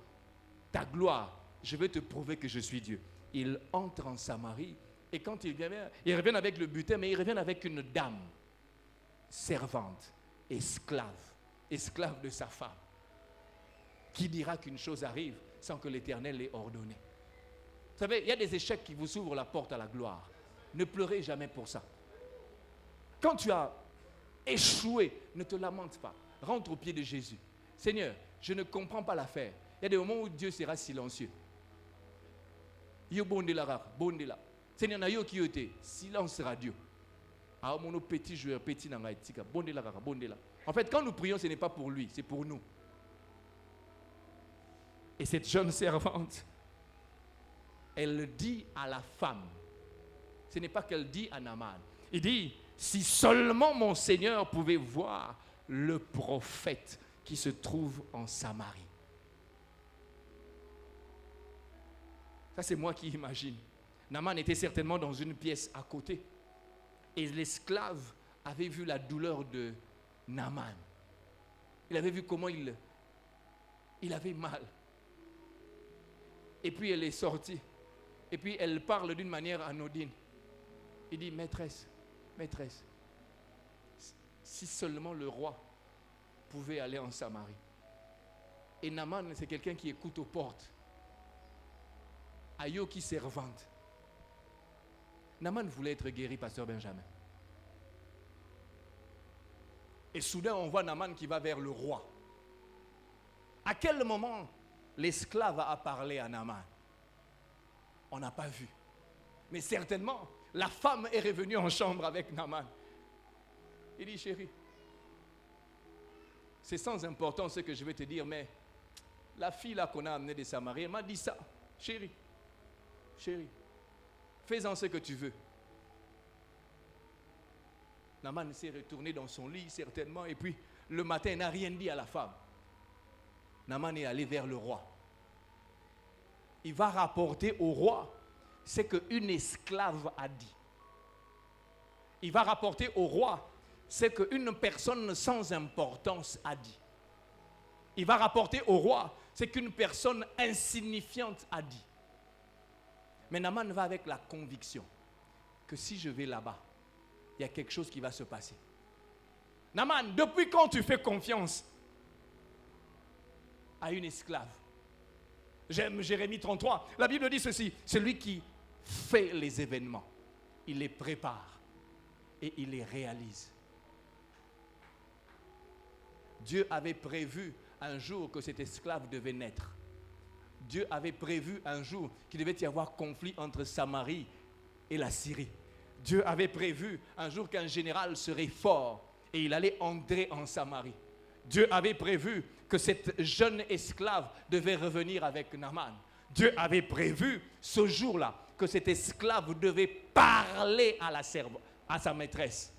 Speaker 4: ta gloire. Je vais te prouver que je suis Dieu. Il entre en Samarie et quand il revient avec le butin, mais il revient avec une dame, servante, esclave de sa femme. Qui dira qu'une chose arrive sans que l'Éternel l'ait ordonné? Vous savez, il y a des échecs qui vous ouvrent la porte à la gloire. Ne pleurez jamais pour ça. Quand tu as échoué, ne te lamente pas. Rentre aux pieds de Jésus. Seigneur, je ne comprends pas l'affaire. Il y a des moments où Dieu sera silencieux. Yo bondela, bondela. Seigneur, na yo qui était silence radio. Ah mon petit joueur, petit nangaïtika, bondela, bondela. En fait, quand nous prions, ce n'est pas pour lui, c'est pour nous. Et cette jeune servante, elle dit à la femme, ce n'est pas qu'elle dit à Naaman, il dit, si seulement mon Seigneur pouvait voir le prophète qui se trouve en Samarie. Ça, c'est moi qui imagine. Naaman était certainement dans une pièce à côté. Et l'esclave avait vu la douleur de Naaman. Il avait vu comment il avait mal. Et puis elle est sortie. Et puis elle parle d'une manière anodine. Il dit, maîtresse, Maîtresse, si seulement le roi pouvait aller en Samarie. Et Naaman, c'est quelqu'un qui écoute aux portes. Ayo qui servante. Naaman voulait être guéri, pasteur Benjamin. Et soudain, on voit Naaman qui va vers le roi. À quel moment l'esclave a parlé à Naaman? On n'a pas vu. Mais certainement, la femme est revenue en chambre avec Naaman. Il dit, chérie, c'est sans importance ce que je vais te dire, mais la fille là qu'on a amenée de Samarie, elle m'a dit ça. Chérie, fais-en ce que tu veux. Naaman s'est retourné dans son lit, certainement, et puis le matin, il n'a rien dit à la femme. Naaman est allé vers le roi. Il va rapporter au roi ce qu'une esclave a dit. Il va rapporter au roi ce qu'une personne sans importance a dit. Il va rapporter au roi ce qu'une personne insignifiante a dit. Mais Naaman va avec la conviction que si je vais là-bas, il y a quelque chose qui va se passer. Naaman, depuis quand tu fais confiance à une esclave? J'aime Jérémie 33. La Bible dit ceci, celui qui fait les événements, il les prépare et il les réalise. Dieu avait prévu un jour que cet esclave devait naître. Dieu avait prévu un jour qu'il devait y avoir conflit entre Samarie et la Syrie. Dieu avait prévu un jour qu'un général serait fort et il allait entrer en Samarie. Dieu avait prévu que cette jeune esclave devait revenir avec Naaman. Dieu avait prévu ce jour-là que cet esclave devait parler à sa maîtresse.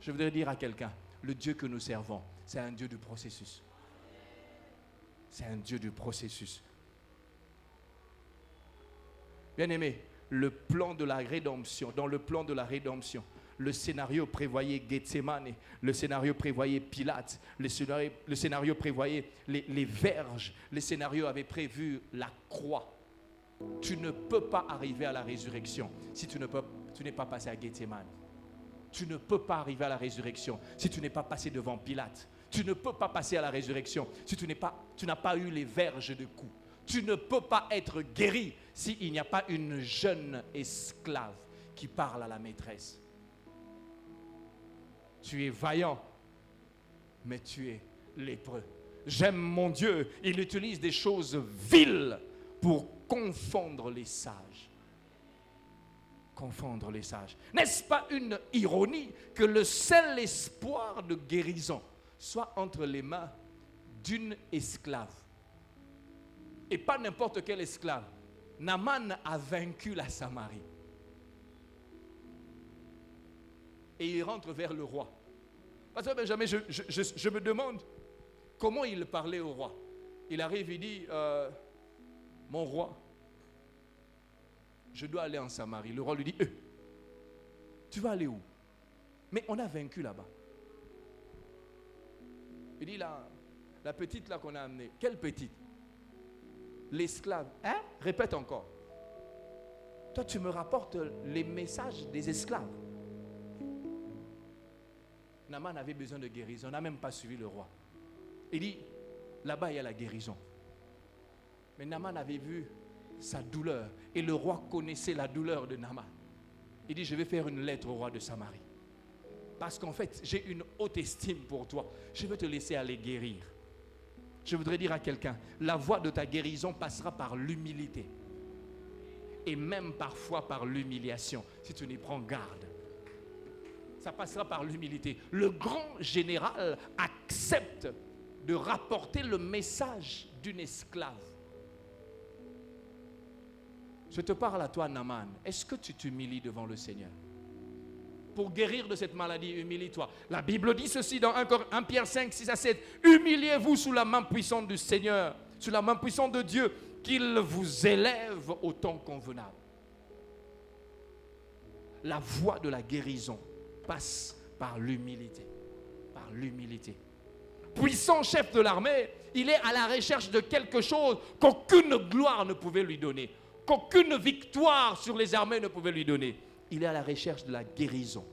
Speaker 4: Je voudrais dire à quelqu'un, le Dieu que nous servons, c'est un Dieu du processus. C'est un Dieu du processus. Bien-aimé, le plan de la rédemption, dans le plan de la rédemption, le scénario prévoyait Gethsémane, le scénario prévoyait Pilate, le scénario prévoyait les verges, le scénario avait prévu la croix. Tu ne peux pas arriver à la résurrection si tu n'es pas passé à Gethsémane. Tu ne peux pas arriver à la résurrection si tu n'es pas passé devant Pilate. Tu ne peux pas passer à la résurrection si tu n'as pas eu les verges de coups. Tu ne peux pas être guéri s'il n'y a pas une jeune esclave qui parle à la maîtresse. Tu es vaillant, mais tu es lépreux. J'aime mon Dieu, il utilise des choses viles pour confondre les sages. Confondre les sages. N'est-ce pas une ironie que le seul espoir de guérison soit entre les mains d'une esclave? Et pas n'importe quel esclave. Naaman a vaincu la Samarie. Et il rentre vers le roi. Pasteur Benjamin, je me demande comment il parlait au roi. Il arrive, il dit, mon roi, je dois aller en Samarie. Le roi lui dit, tu vas aller où? Mais on a vaincu là-bas. Il dit, la petite là qu'on a amenée. Quelle petite? L'esclave. Hein? Répète encore. Toi, tu me rapportes les messages des esclaves. Naaman avait besoin de guérison. On n'a même pas suivi le roi. Il dit, là-bas, il y a la guérison. Mais Naaman avait vu sa douleur. Et le roi connaissait la douleur de Naaman. Il dit, je vais faire une lettre au roi de Samarie. Parce qu'en fait, j'ai une haute estime pour toi. Je vais te laisser aller guérir. Je voudrais dire à quelqu'un, la voie de ta guérison passera par l'humilité. Et même parfois par l'humiliation, si tu n'y prends garde. Ça passera par l'humilité. Le grand général accepte de rapporter le message d'une esclave. Je te parle à toi, Naaman. Est-ce que tu t'humilies devant le Seigneur? Pour guérir de cette maladie, humilie-toi. La Bible dit ceci dans 1 Pierre 5, 6 à 7. Humiliez-vous sous la main puissante du Seigneur, sous la main puissante de Dieu, qu'il vous élève au temps convenable. La voie de la guérison passe par l'humilité. Par l'humilité. Puissant chef de l'armée, il est à la recherche de quelque chose qu'aucune gloire ne pouvait lui donner, qu'aucune victoire sur les armées ne pouvait lui donner. il est à la recherche de la guérison.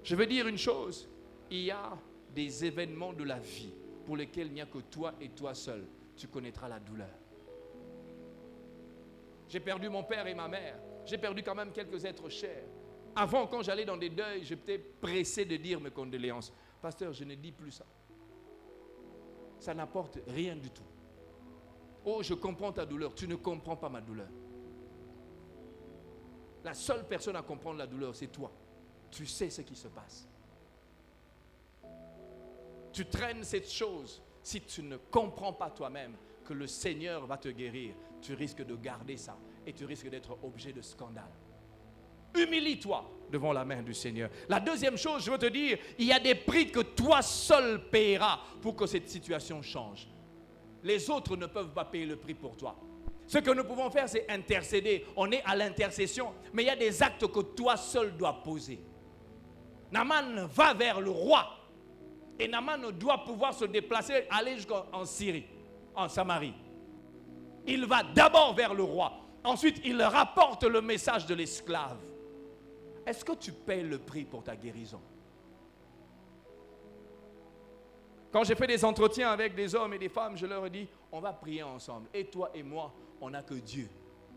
Speaker 4: Je veux dire une chose, il y a des événements de la vie pour lesquels il n'y a que toi et toi seul, tu connaîtras la douleur. J'ai perdu mon père et ma mère, j'ai perdu quand même quelques êtres chers. Avant, quand j'allais dans des deuils, j'étais pressé de dire mes condoléances. Pasteur, je ne dis plus ça. Ça n'apporte rien du tout. Oh, je comprends ta douleur. Tu ne comprends pas ma douleur. La seule personne à comprendre la douleur, c'est toi. Tu sais ce qui se passe. Tu traînes cette chose. Si tu ne comprends pas toi-même que le Seigneur va te guérir, tu risques de garder ça et tu risques d'être objet de scandale. Humilie-toi devant la main du Seigneur. La deuxième chose, je veux te dire, il y a des prix que toi seul paieras pour que cette situation change. Les autres ne peuvent pas payer le prix pour toi. Ce que nous pouvons faire, c'est intercéder. On est à l'intercession, mais il y a des actes que toi seul dois poser. Naaman va vers le roi. Et Naaman doit pouvoir se déplacer, aller jusqu'en Syrie, en Samarie. Il va d'abord vers le roi. Ensuite, il rapporte le message de l'esclave. Est-ce que tu payes le prix pour ta guérison? Quand j'ai fait des entretiens avec des hommes et des femmes, je leur ai dit, on va prier ensemble. Et toi et moi, on n'a que Dieu.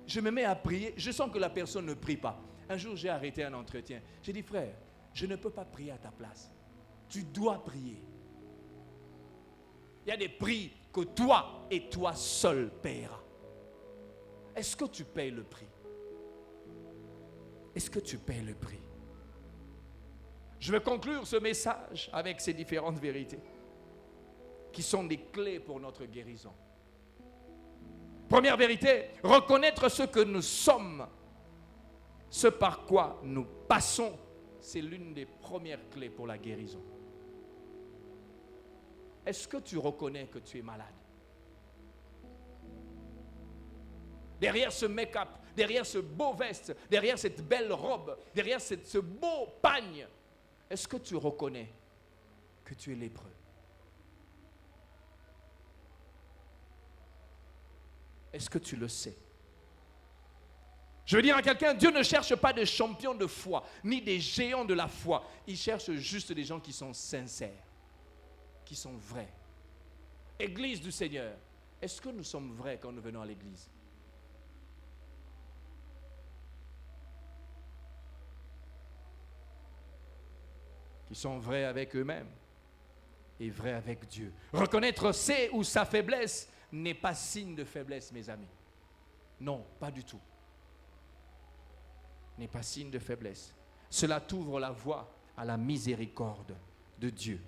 Speaker 4: Je me mets à prier, je sens que la personne ne prie pas. Un jour, j'ai arrêté un entretien. J'ai dit, frère, je ne peux pas prier à ta place. Tu dois prier. Il y a des prix que toi et toi seul paieras. Est-ce que tu payes le prix? Est-ce que tu payes le prix? Je vais conclure ce message avec ces différentes vérités qui sont des clés pour notre guérison. Première vérité, reconnaître ce que nous sommes, ce par quoi nous passons, c'est l'une des premières clés pour la guérison. Est-ce que tu reconnais que tu es malade? Derrière ce make-up, derrière ce beau veste, derrière cette belle robe, derrière ce beau pagne, est-ce que tu reconnais que tu es lépreux? Est-ce que tu le sais? Je veux dire à quelqu'un, Dieu ne cherche pas des champions de foi, ni des géants de la foi. Il cherche juste des gens qui sont sincères, qui sont vrais. Église du Seigneur, est-ce que nous sommes vrais quand nous venons à l'église? Qui sont vrais avec eux-mêmes et vrais avec Dieu. Reconnaître ses ou sa faiblesse n'est pas signe de faiblesse, mes amis. Non, pas du tout. N'est pas signe de faiblesse. Cela t'ouvre la voie à la miséricorde de Dieu.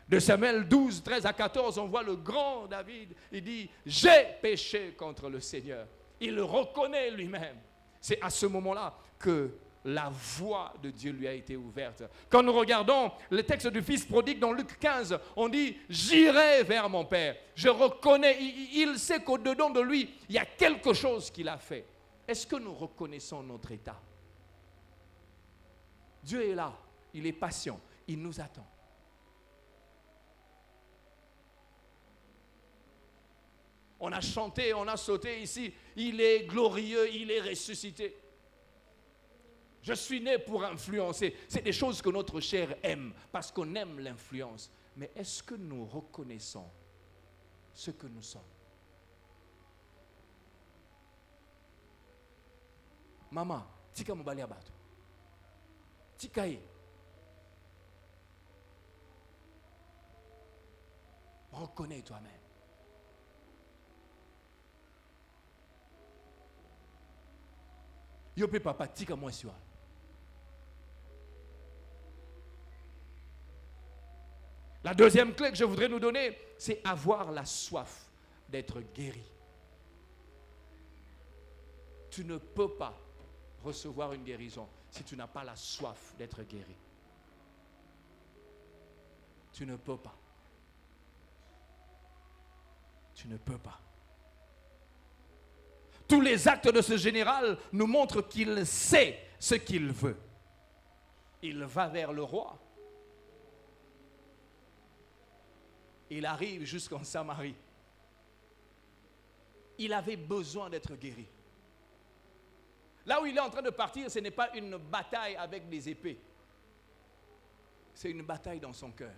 Speaker 4: De Samuel 12, 13 à 14, on voit le grand David, il dit, j'ai péché contre le Seigneur. Il le reconnaît lui-même. C'est à ce moment-là que la voie de Dieu lui a été ouverte. Quand nous regardons le texte du fils prodigue dans Luc 15, on dit, j'irai vers mon Père. Je reconnais, il sait qu'au-dedans de lui, il y a quelque chose qu'il a fait. Est-ce que nous reconnaissons notre état? Dieu est là, il est patient, il nous attend. On a chanté, on a sauté ici, il est glorieux, il est ressuscité. Je suis né pour influencer. C'est des choses que notre chair aime, parce qu'on aime l'influence. Mais est-ce que nous reconnaissons ce que nous sommes? Maman, tika mobali abato. Tikaye. Reconnais toi-même. Yope papa, tika moi si. La deuxième clé que je voudrais nous donner, c'est avoir la soif d'être guéri. Tu ne peux pas recevoir une guérison si tu n'as pas la soif d'être guéri. Tu ne peux pas. Tu ne peux pas. Tous les actes de ce général nous montrent qu'il sait ce qu'il veut. Il va vers le roi. Il arrive jusqu'en Samarie. Il avait besoin d'être guéri. Là où il est en train de partir, ce n'est pas une bataille avec des épées. C'est une bataille dans son cœur.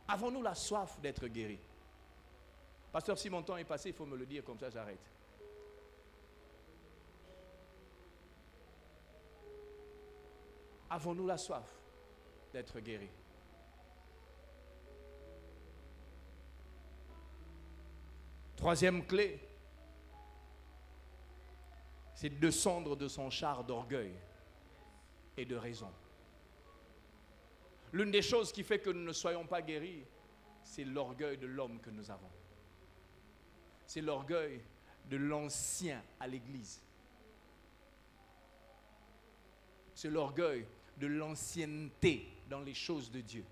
Speaker 4: Avons-nous la soif d'être guéris? Pasteur, si mon temps est passé, il faut me le dire, comme ça j'arrête. Avons-nous la soif d'être guéris? Troisième clé, c'est de descendre de son char d'orgueil et de raison. L'une des choses qui fait que nous ne soyons pas guéris, c'est l'orgueil de l'homme que nous avons. C'est l'orgueil de l'ancien à l'Église. C'est l'orgueil de l'ancienneté dans les choses de Dieu.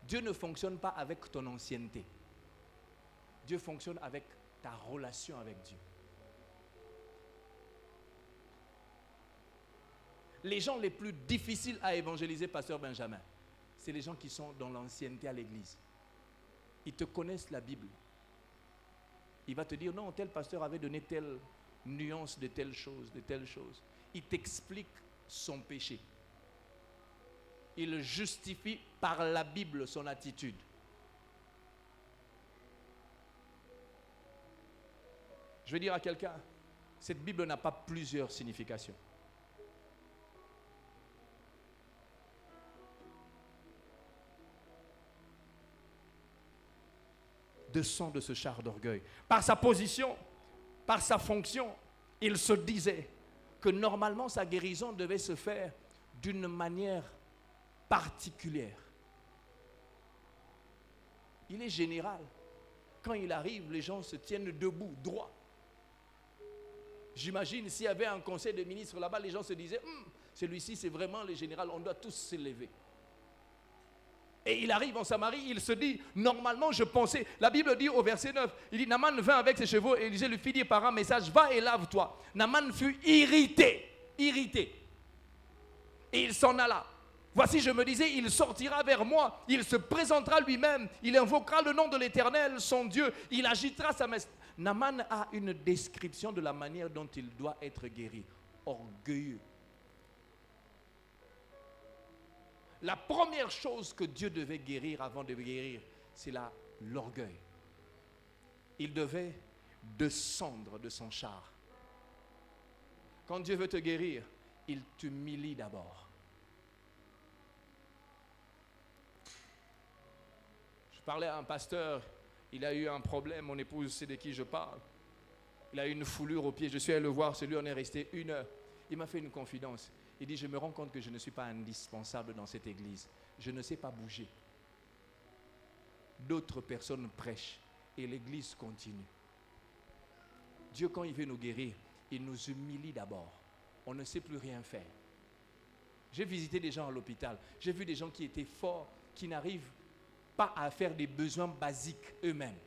Speaker 4: Dieu ne fonctionne pas avec ton ancienneté. Dieu fonctionne avec ta relation avec Dieu. Les gens les plus difficiles à évangéliser, Pasteur Benjamin, c'est les gens qui sont dans l'ancienneté à l'église. Ils te connaissent la Bible. Il va te dire, non, tel pasteur avait donné telle nuance de telle chose, de telle chose. Il t'explique son péché. Il justifie par la Bible son attitude. Je vais dire à quelqu'un, cette Bible n'a pas plusieurs significations. Descend de ce char d'orgueil. Par sa position, par sa fonction, il se disait que normalement sa guérison devait se faire d'une manière particulière. Il est général. Quand il arrive, les gens se tiennent debout, droit. J'imagine s'il y avait un conseil de ministres là-bas, les gens se disaient, celui-ci c'est vraiment le général, on doit tous se lever. Et il arrive en Samarie, il se dit, normalement je pensais, la Bible dit au verset 9, il dit, Naaman vint avec ses chevaux et Élisée lui fit dire par un message, va et lave-toi. Naaman fut irrité. Et il s'en alla. Voici, je me disais, il sortira vers moi, il se présentera lui-même, il invoquera le nom de l'Éternel, son Dieu, il agitera sa main. Naaman a une description de la manière dont il doit être guéri. Orgueilleux. La première chose que Dieu devait guérir avant de guérir, c'est l'orgueil. Il devait descendre de son char. Quand Dieu veut te guérir, il t'humilie d'abord. Je parlais à un pasteur, il a eu un problème, mon épouse sait de qui je parle. Il a eu une foulure au pied, je suis allé le voir, celui on est resté 1 heure. Il m'a fait une confidence. Il dit, je me rends compte que je ne suis pas indispensable dans cette église. Je ne sais pas bouger. D'autres personnes prêchent et l'église continue. Dieu, quand il veut nous guérir, il nous humilie d'abord. On ne sait plus rien faire. J'ai visité des gens à l'hôpital. J'ai vu des gens qui étaient forts, qui n'arrivent pas à faire des besoins basiques eux-mêmes.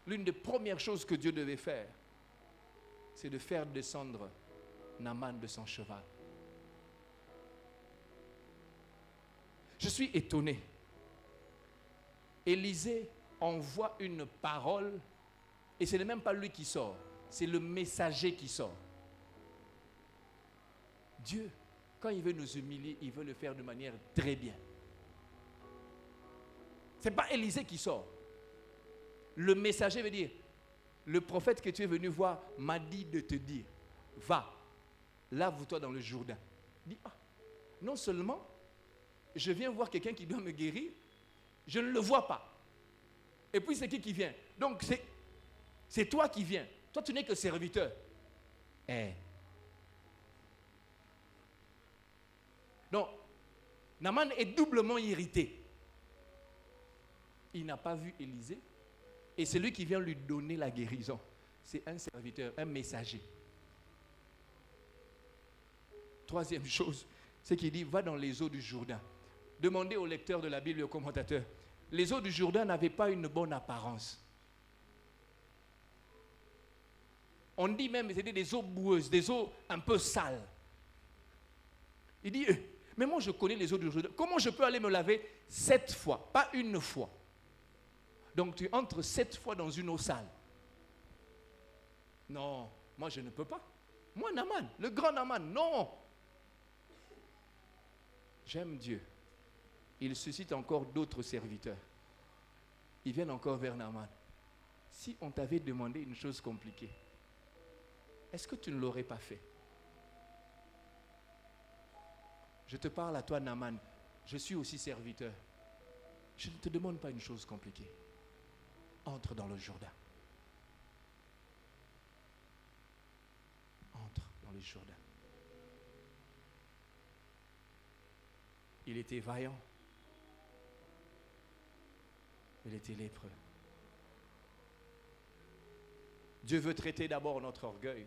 Speaker 4: L'une des premières choses que Dieu devait faire, c'est de faire descendre Naaman de son cheval. Je suis étonné. Élisée envoie une parole et ce n'est même pas lui qui sort, c'est le messager qui sort. Dieu, quand il veut nous humilier, il veut le faire de manière très bien. Ce n'est pas Élisée qui sort. Le messager veut dire, le prophète que tu es venu voir m'a dit de te dire, va, lave-toi dans le Jourdain. Dis, non seulement je viens voir quelqu'un qui doit me guérir, je ne le vois pas. Et puis c'est qui vient? Donc c'est toi qui viens. Toi tu n'es que serviteur. Donc, Naaman est doublement irrité. Il n'a pas vu Élisée. Et c'est lui qui vient lui donner la guérison. C'est un serviteur, un messager. Troisième chose, c'est qu'il dit, va dans les eaux du Jourdain. Demandez aux lecteurs de la Bible et aux commentateurs. Les eaux du Jourdain n'avaient pas une bonne apparence. On dit même que c'était des eaux boueuses, des eaux un peu sales. Il dit, mais moi je connais les eaux du Jourdain. Comment je peux aller me laver 7 fois, pas une fois? Donc tu entres 7 fois dans une eau sale. Non, moi je ne peux pas. Moi, Naaman, le grand Naaman, non. J'aime Dieu. Il suscite encore d'autres serviteurs. Ils viennent encore vers Naaman. Si on t'avait demandé une chose compliquée, est-ce que tu ne l'aurais pas fait? Je te parle à toi, Naaman. Je suis aussi serviteur. Je ne te demande pas une chose compliquée. Entre dans le Jourdain. Entre dans le Jourdain. Il était vaillant. Il était lépreux. Dieu veut traiter d'abord notre orgueil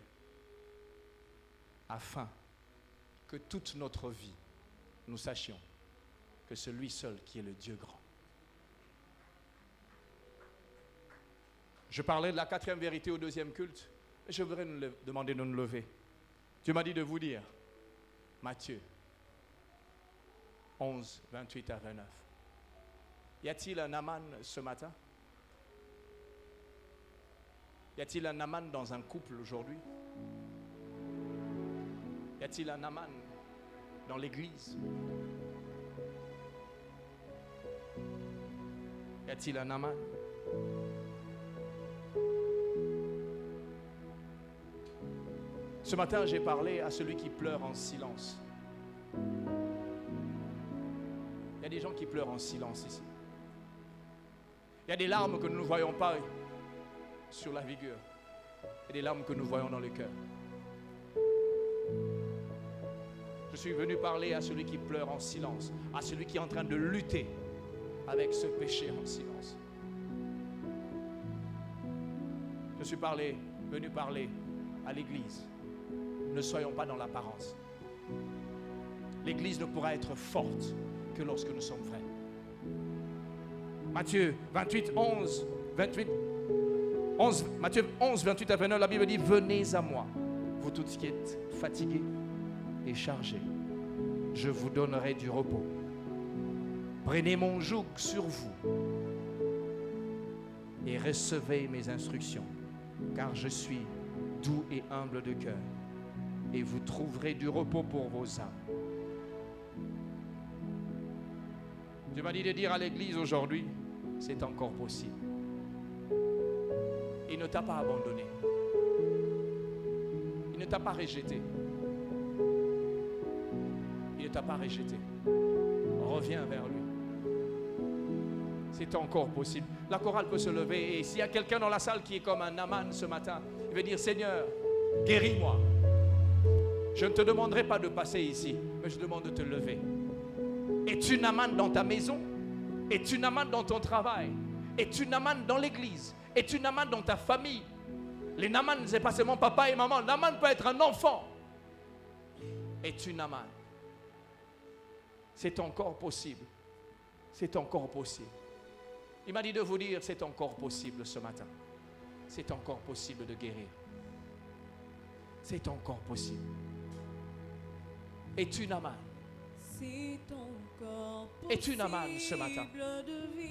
Speaker 4: afin que toute notre vie, nous sachions que c'est lui seul qui est le Dieu grand. Je parlais de la 4e vérité au 2e culte. Je voudrais nous demander de nous lever. Dieu m'a dit de vous dire, Matthieu 11, 28 à 29. Y a-t-il un Naaman ce matin? Y a-t-il un Naaman dans un couple aujourd'hui? Y a-t-il un Naaman dans l'église? Y a-t-il un Naaman? Ce matin, j'ai parlé à celui qui pleure en silence. Il y a des gens qui pleurent en silence ici. Il y a des larmes que nous ne voyons pas sur la figure. Il y a des larmes que nous voyons dans le cœur. Je suis venu parler à celui qui pleure en silence, à celui qui est en train de lutter avec ce péché en silence. Je suis venu parler à l'Église. Ne soyons pas dans l'apparence. L'Église ne pourra être forte que lorsque nous sommes vrais. Matthieu 28, 11, 28, 11, Matthieu 11, 28 à 29, la Bible dit, venez à moi, vous tous qui êtes fatigués et chargés, je vous donnerai du repos. Prenez mon joug sur vous et recevez mes instructions, car je suis doux et humble de cœur, et vous trouverez du repos pour vos âmes. Dieu m'a dit de dire à l'Église aujourd'hui, c'est encore possible. Il ne t'a pas abandonné. Il ne t'a pas rejeté. Il ne t'a pas rejeté. Reviens vers lui. C'est encore possible. La chorale peut se lever et s'il y a quelqu'un dans la salle qui est comme un Naaman ce matin, il veut dire, Seigneur, guéris-moi. Je ne te demanderai pas de passer ici, mais je demande de te lever. Es-tu Naaman dans ta maison? Es-tu Naaman dans ton travail? Es-tu Naaman dans l'église? Es-tu Naaman dans ta famille? Les Naaman, ce n'est pas seulement papa et maman. Naaman peut être un enfant. Es-tu Naaman? C'est encore possible. C'est encore possible. Il m'a dit de vous dire, c'est encore possible ce matin. C'est encore possible de guérir. C'est encore possible. Es-tu Naaman? Es-tu Naaman ce matin?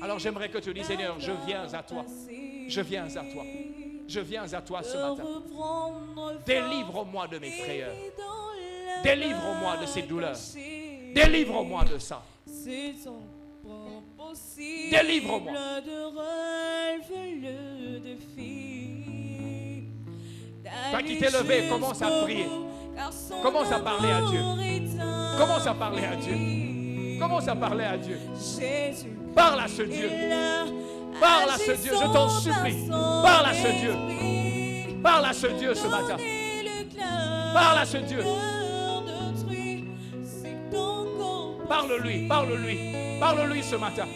Speaker 4: Alors j'aimerais que tu dises, Seigneur, je viens à toi. Je viens à toi. Je viens à toi ce matin. Délivre-moi de mes frayeurs. Délivre-moi de ces douleurs. Délivre-moi de ça. Délivre-moi. Toi qui t'es levé, commence à prier. Commence à parler à Dieu. Commence à parler à Dieu. Commence à parler à Dieu. Parle à ce Dieu. Parle à ce Dieu, je t'en supplie. Parle à ce Dieu. Parle à ce Dieu ce matin. Parle à ce Dieu. Parle-lui, parle-lui. Parle-lui ce matin.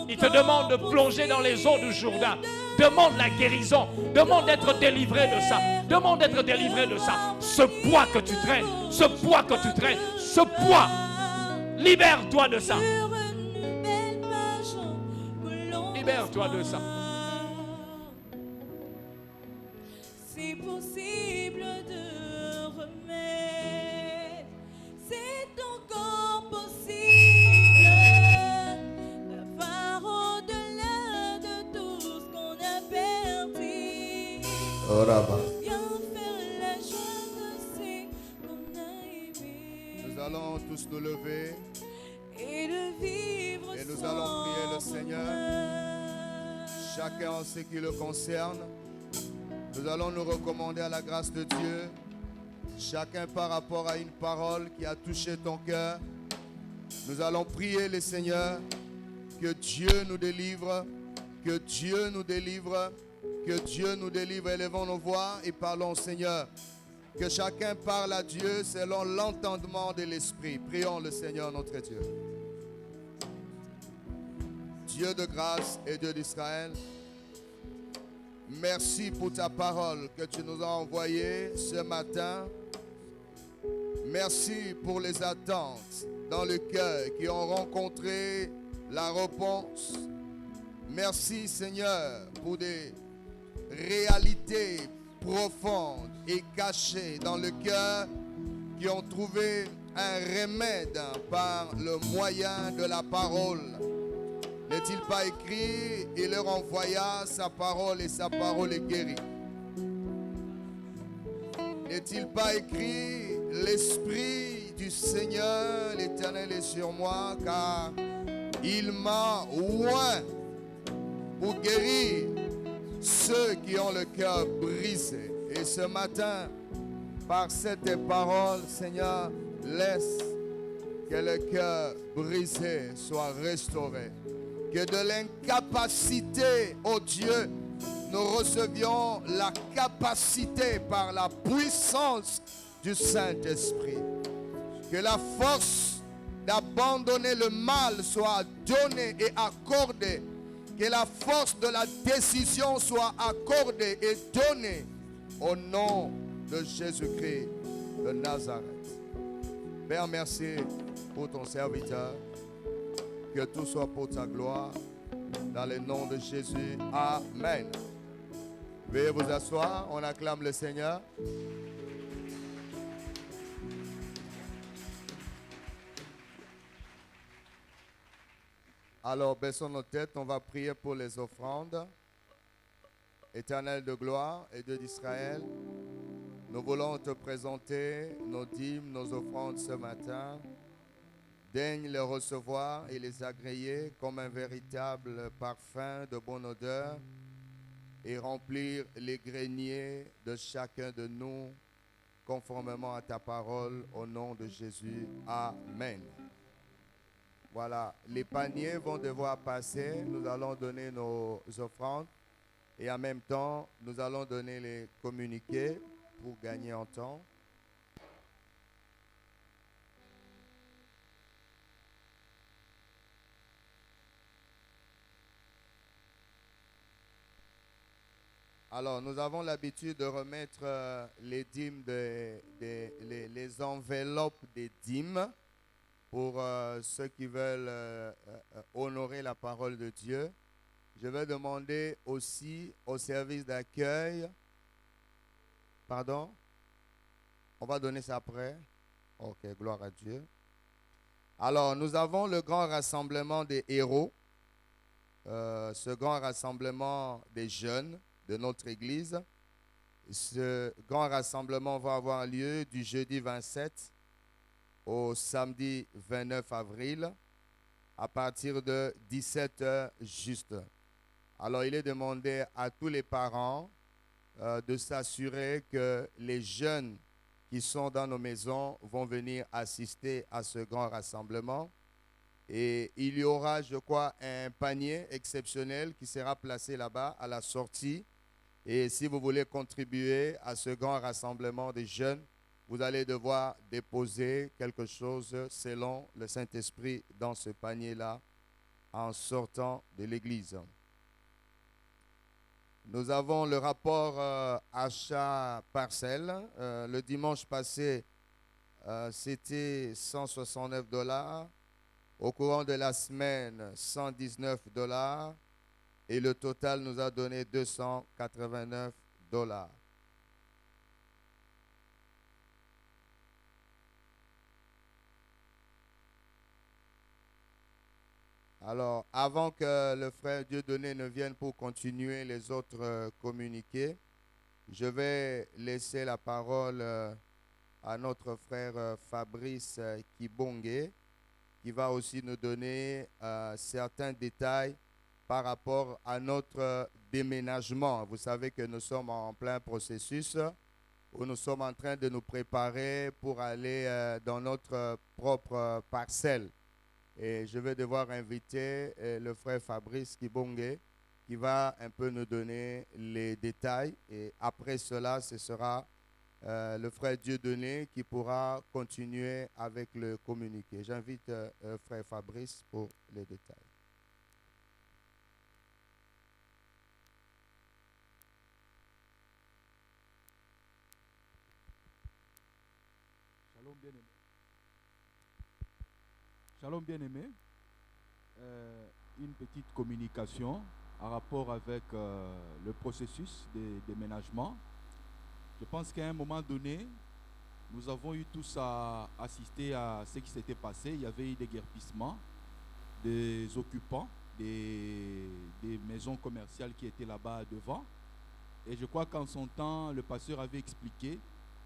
Speaker 4: Il te demande de plonger dans les eaux du Jourdain. Demande la guérison. Demande d'être délivré de ça. Demande d'être délivré de ça. Ce poids que tu traînes. Ce poids que tu traînes. Ce poids. Libère-toi de ça. Libère-toi de ça.
Speaker 5: C'est possible de remettre. C'est encore possible d'avoir
Speaker 2: allons tous nous lever
Speaker 5: et de vivre
Speaker 2: et nous
Speaker 5: sans
Speaker 2: allons prier le Seigneur.
Speaker 5: crainte.
Speaker 2: Chacun en ce qui le concerne. Nous allons nous recommander à la grâce de Dieu. Chacun par rapport à une parole qui a touché ton cœur. Nous allons prier le Seigneur. Que Dieu nous délivre. Que Dieu nous délivre. Que Dieu nous délivre. Élevons nos voix et parlons au Seigneur. Que chacun parle à Dieu selon l'entendement de l'Esprit. Prions le Seigneur notre Dieu. Dieu de grâce et Dieu d'Israël, merci pour ta parole que tu nous as envoyée ce matin. Merci pour les attentes dans le cœur qui ont rencontré la réponse. Merci Seigneur pour des réalités profondes et cachées dans le cœur qui ont trouvé un remède par le moyen de la parole. N'est-il pas écrit, il leur envoya sa parole et sa parole est guérie. N'est-il pas écrit, l'Esprit du Seigneur, l'Éternel est sur moi, car il m'a oint pour guérir ceux qui ont le cœur brisé. Et ce matin, par cette parole, Seigneur, laisse que le cœur brisé soit restauré. Que de l'incapacité, ô Dieu, nous recevions la capacité par la puissance du Saint-Esprit. Que la force d'abandonner le mal soit donnée et accordée. Que la force de la décision soit accordée et donnée au nom de Jésus-Christ de Nazareth. Père, merci pour ton serviteur. Que tout soit pour ta gloire. Dans le nom de Jésus. Amen. Veuillez vous asseoir. On acclame le Seigneur. Alors, baissons nos têtes. On va prier pour les offrandes. Éternel de gloire et Dieu d'Israël, nous voulons te présenter nos dîmes, nos offrandes ce matin. Daigne les recevoir et les agréer comme un véritable parfum de bonne odeur et remplir les greniers de chacun de nous conformément à ta parole au nom de Jésus. Amen. Voilà, les paniers vont devoir passer. Nous allons donner nos offrandes et en même temps, nous allons donner les communiqués pour gagner en temps. Alors, nous avons l'habitude de remettre les dîmes, les enveloppes des dîmes pour ceux qui veulent honorer la parole de Dieu. Je vais demander aussi au service d'accueil. Pardon? On va donner ça après. Ok, gloire à Dieu. Alors, nous avons le grand rassemblement des héros, ce grand rassemblement des jeunes de notre église. Ce grand rassemblement va avoir lieu du jeudi 27 au samedi 29 avril à partir de 17h juste. Alors il est demandé à tous les parents de s'assurer que les jeunes qui sont dans nos maisons vont venir assister à ce grand rassemblement. Et il y aura, je crois, un panier exceptionnel qui sera placé là-bas à la sortie. Et si vous voulez contribuer à ce grand rassemblement des jeunes, vous allez devoir déposer quelque chose selon le Saint-Esprit dans ce panier-là en sortant de l'église. Nous avons le rapport achat parcelle. Le dimanche passé, c'était $169. Au courant de la semaine, $119. Et le total nous a donné $289. Alors, avant que le frère Dieudonné ne vienne pour continuer les autres communiqués, je vais laisser la parole à notre frère Fabrice Kibonge, qui va aussi nous donner certains détails par rapport à notre déménagement. Vous savez que nous sommes en plein processus où nous sommes en train de nous préparer pour aller dans notre propre parcelle. Et je vais devoir inviter le frère Fabrice Kibonge qui va un peu nous donner les détails. Et après cela, ce sera le frère Dieudonné qui pourra continuer avec le communiqué. J'invite frère Fabrice pour les détails.
Speaker 6: Shalom bien-aimé. Shalom bien-aimé. Une petite communication en rapport avec le processus de déménagement. Je pense qu'à un moment donné, nous avons eu tous à assister à ce qui s'était passé. Il y avait eu des guerpissements des occupants des maisons commerciales qui étaient là-bas devant. Et je crois qu'en son temps, le pasteur avait expliqué,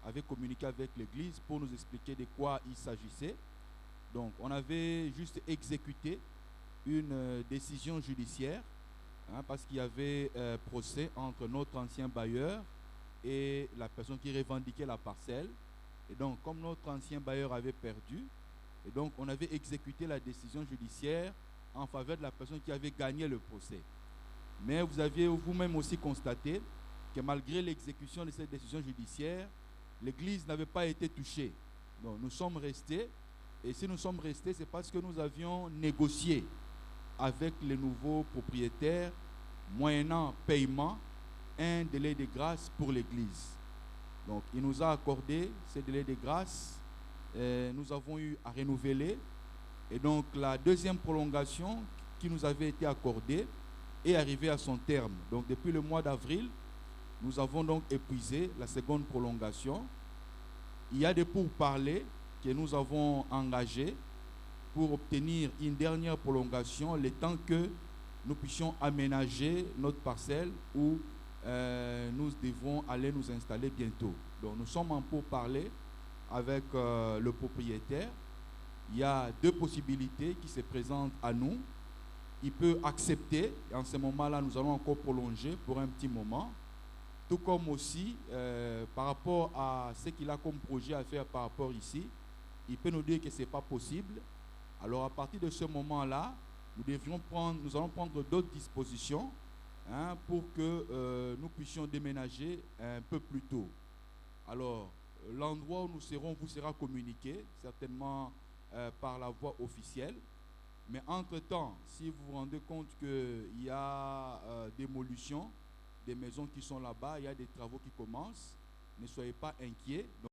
Speaker 6: avait communiqué avec l'église pour nous expliquer de quoi il s'agissait. Donc, on avait juste exécuté une décision judiciaire parce qu'il y avait procès entre notre ancien bailleur et la personne qui revendiquait la parcelle. Et donc, comme notre ancien bailleur avait perdu, et donc on avait exécuté la décision judiciaire en faveur de la personne qui avait gagné le procès. Mais vous aviez vous-même aussi constaté que malgré l'exécution de cette décision judiciaire, l'église n'avait pas été touchée. Donc, nous sommes restés. Et si nous sommes restés, c'est parce que nous avions négocié avec les nouveaux propriétaires, moyennant paiement, un délai de grâce pour l'église. Donc, il nous a accordé ce délai de grâce. Nous avons eu à renouveler. Et donc, la deuxième prolongation qui nous avait été accordée est arrivée à son terme. Donc, depuis le mois d'avril, nous avons donc épuisé la seconde prolongation. Il y a des pourparlers que nous avons engagés pour obtenir une dernière prolongation, le temps que nous puissions aménager notre parcelle où nous devons aller nous installer bientôt. Donc nous sommes en pourparlers avec le propriétaire. Il y a deux possibilités qui se présentent à nous. Il peut accepter, et en ce moment-là, nous allons encore prolonger pour un petit moment. Tout comme aussi, par rapport à ce qu'il a comme projet à faire par rapport ici, il peut nous dire que ce n'est pas possible. Alors à partir de ce moment-là, nous allons prendre d'autres dispositions pour que nous puissions déménager un peu plus tôt. Alors, l'endroit où nous serons vous sera communiqué, certainement par la voie officielle. Mais entre-temps, si vous vous rendez compte qu'il y a démolition des maisons qui sont là-bas, il y a des travaux qui commencent, ne soyez pas inquiets.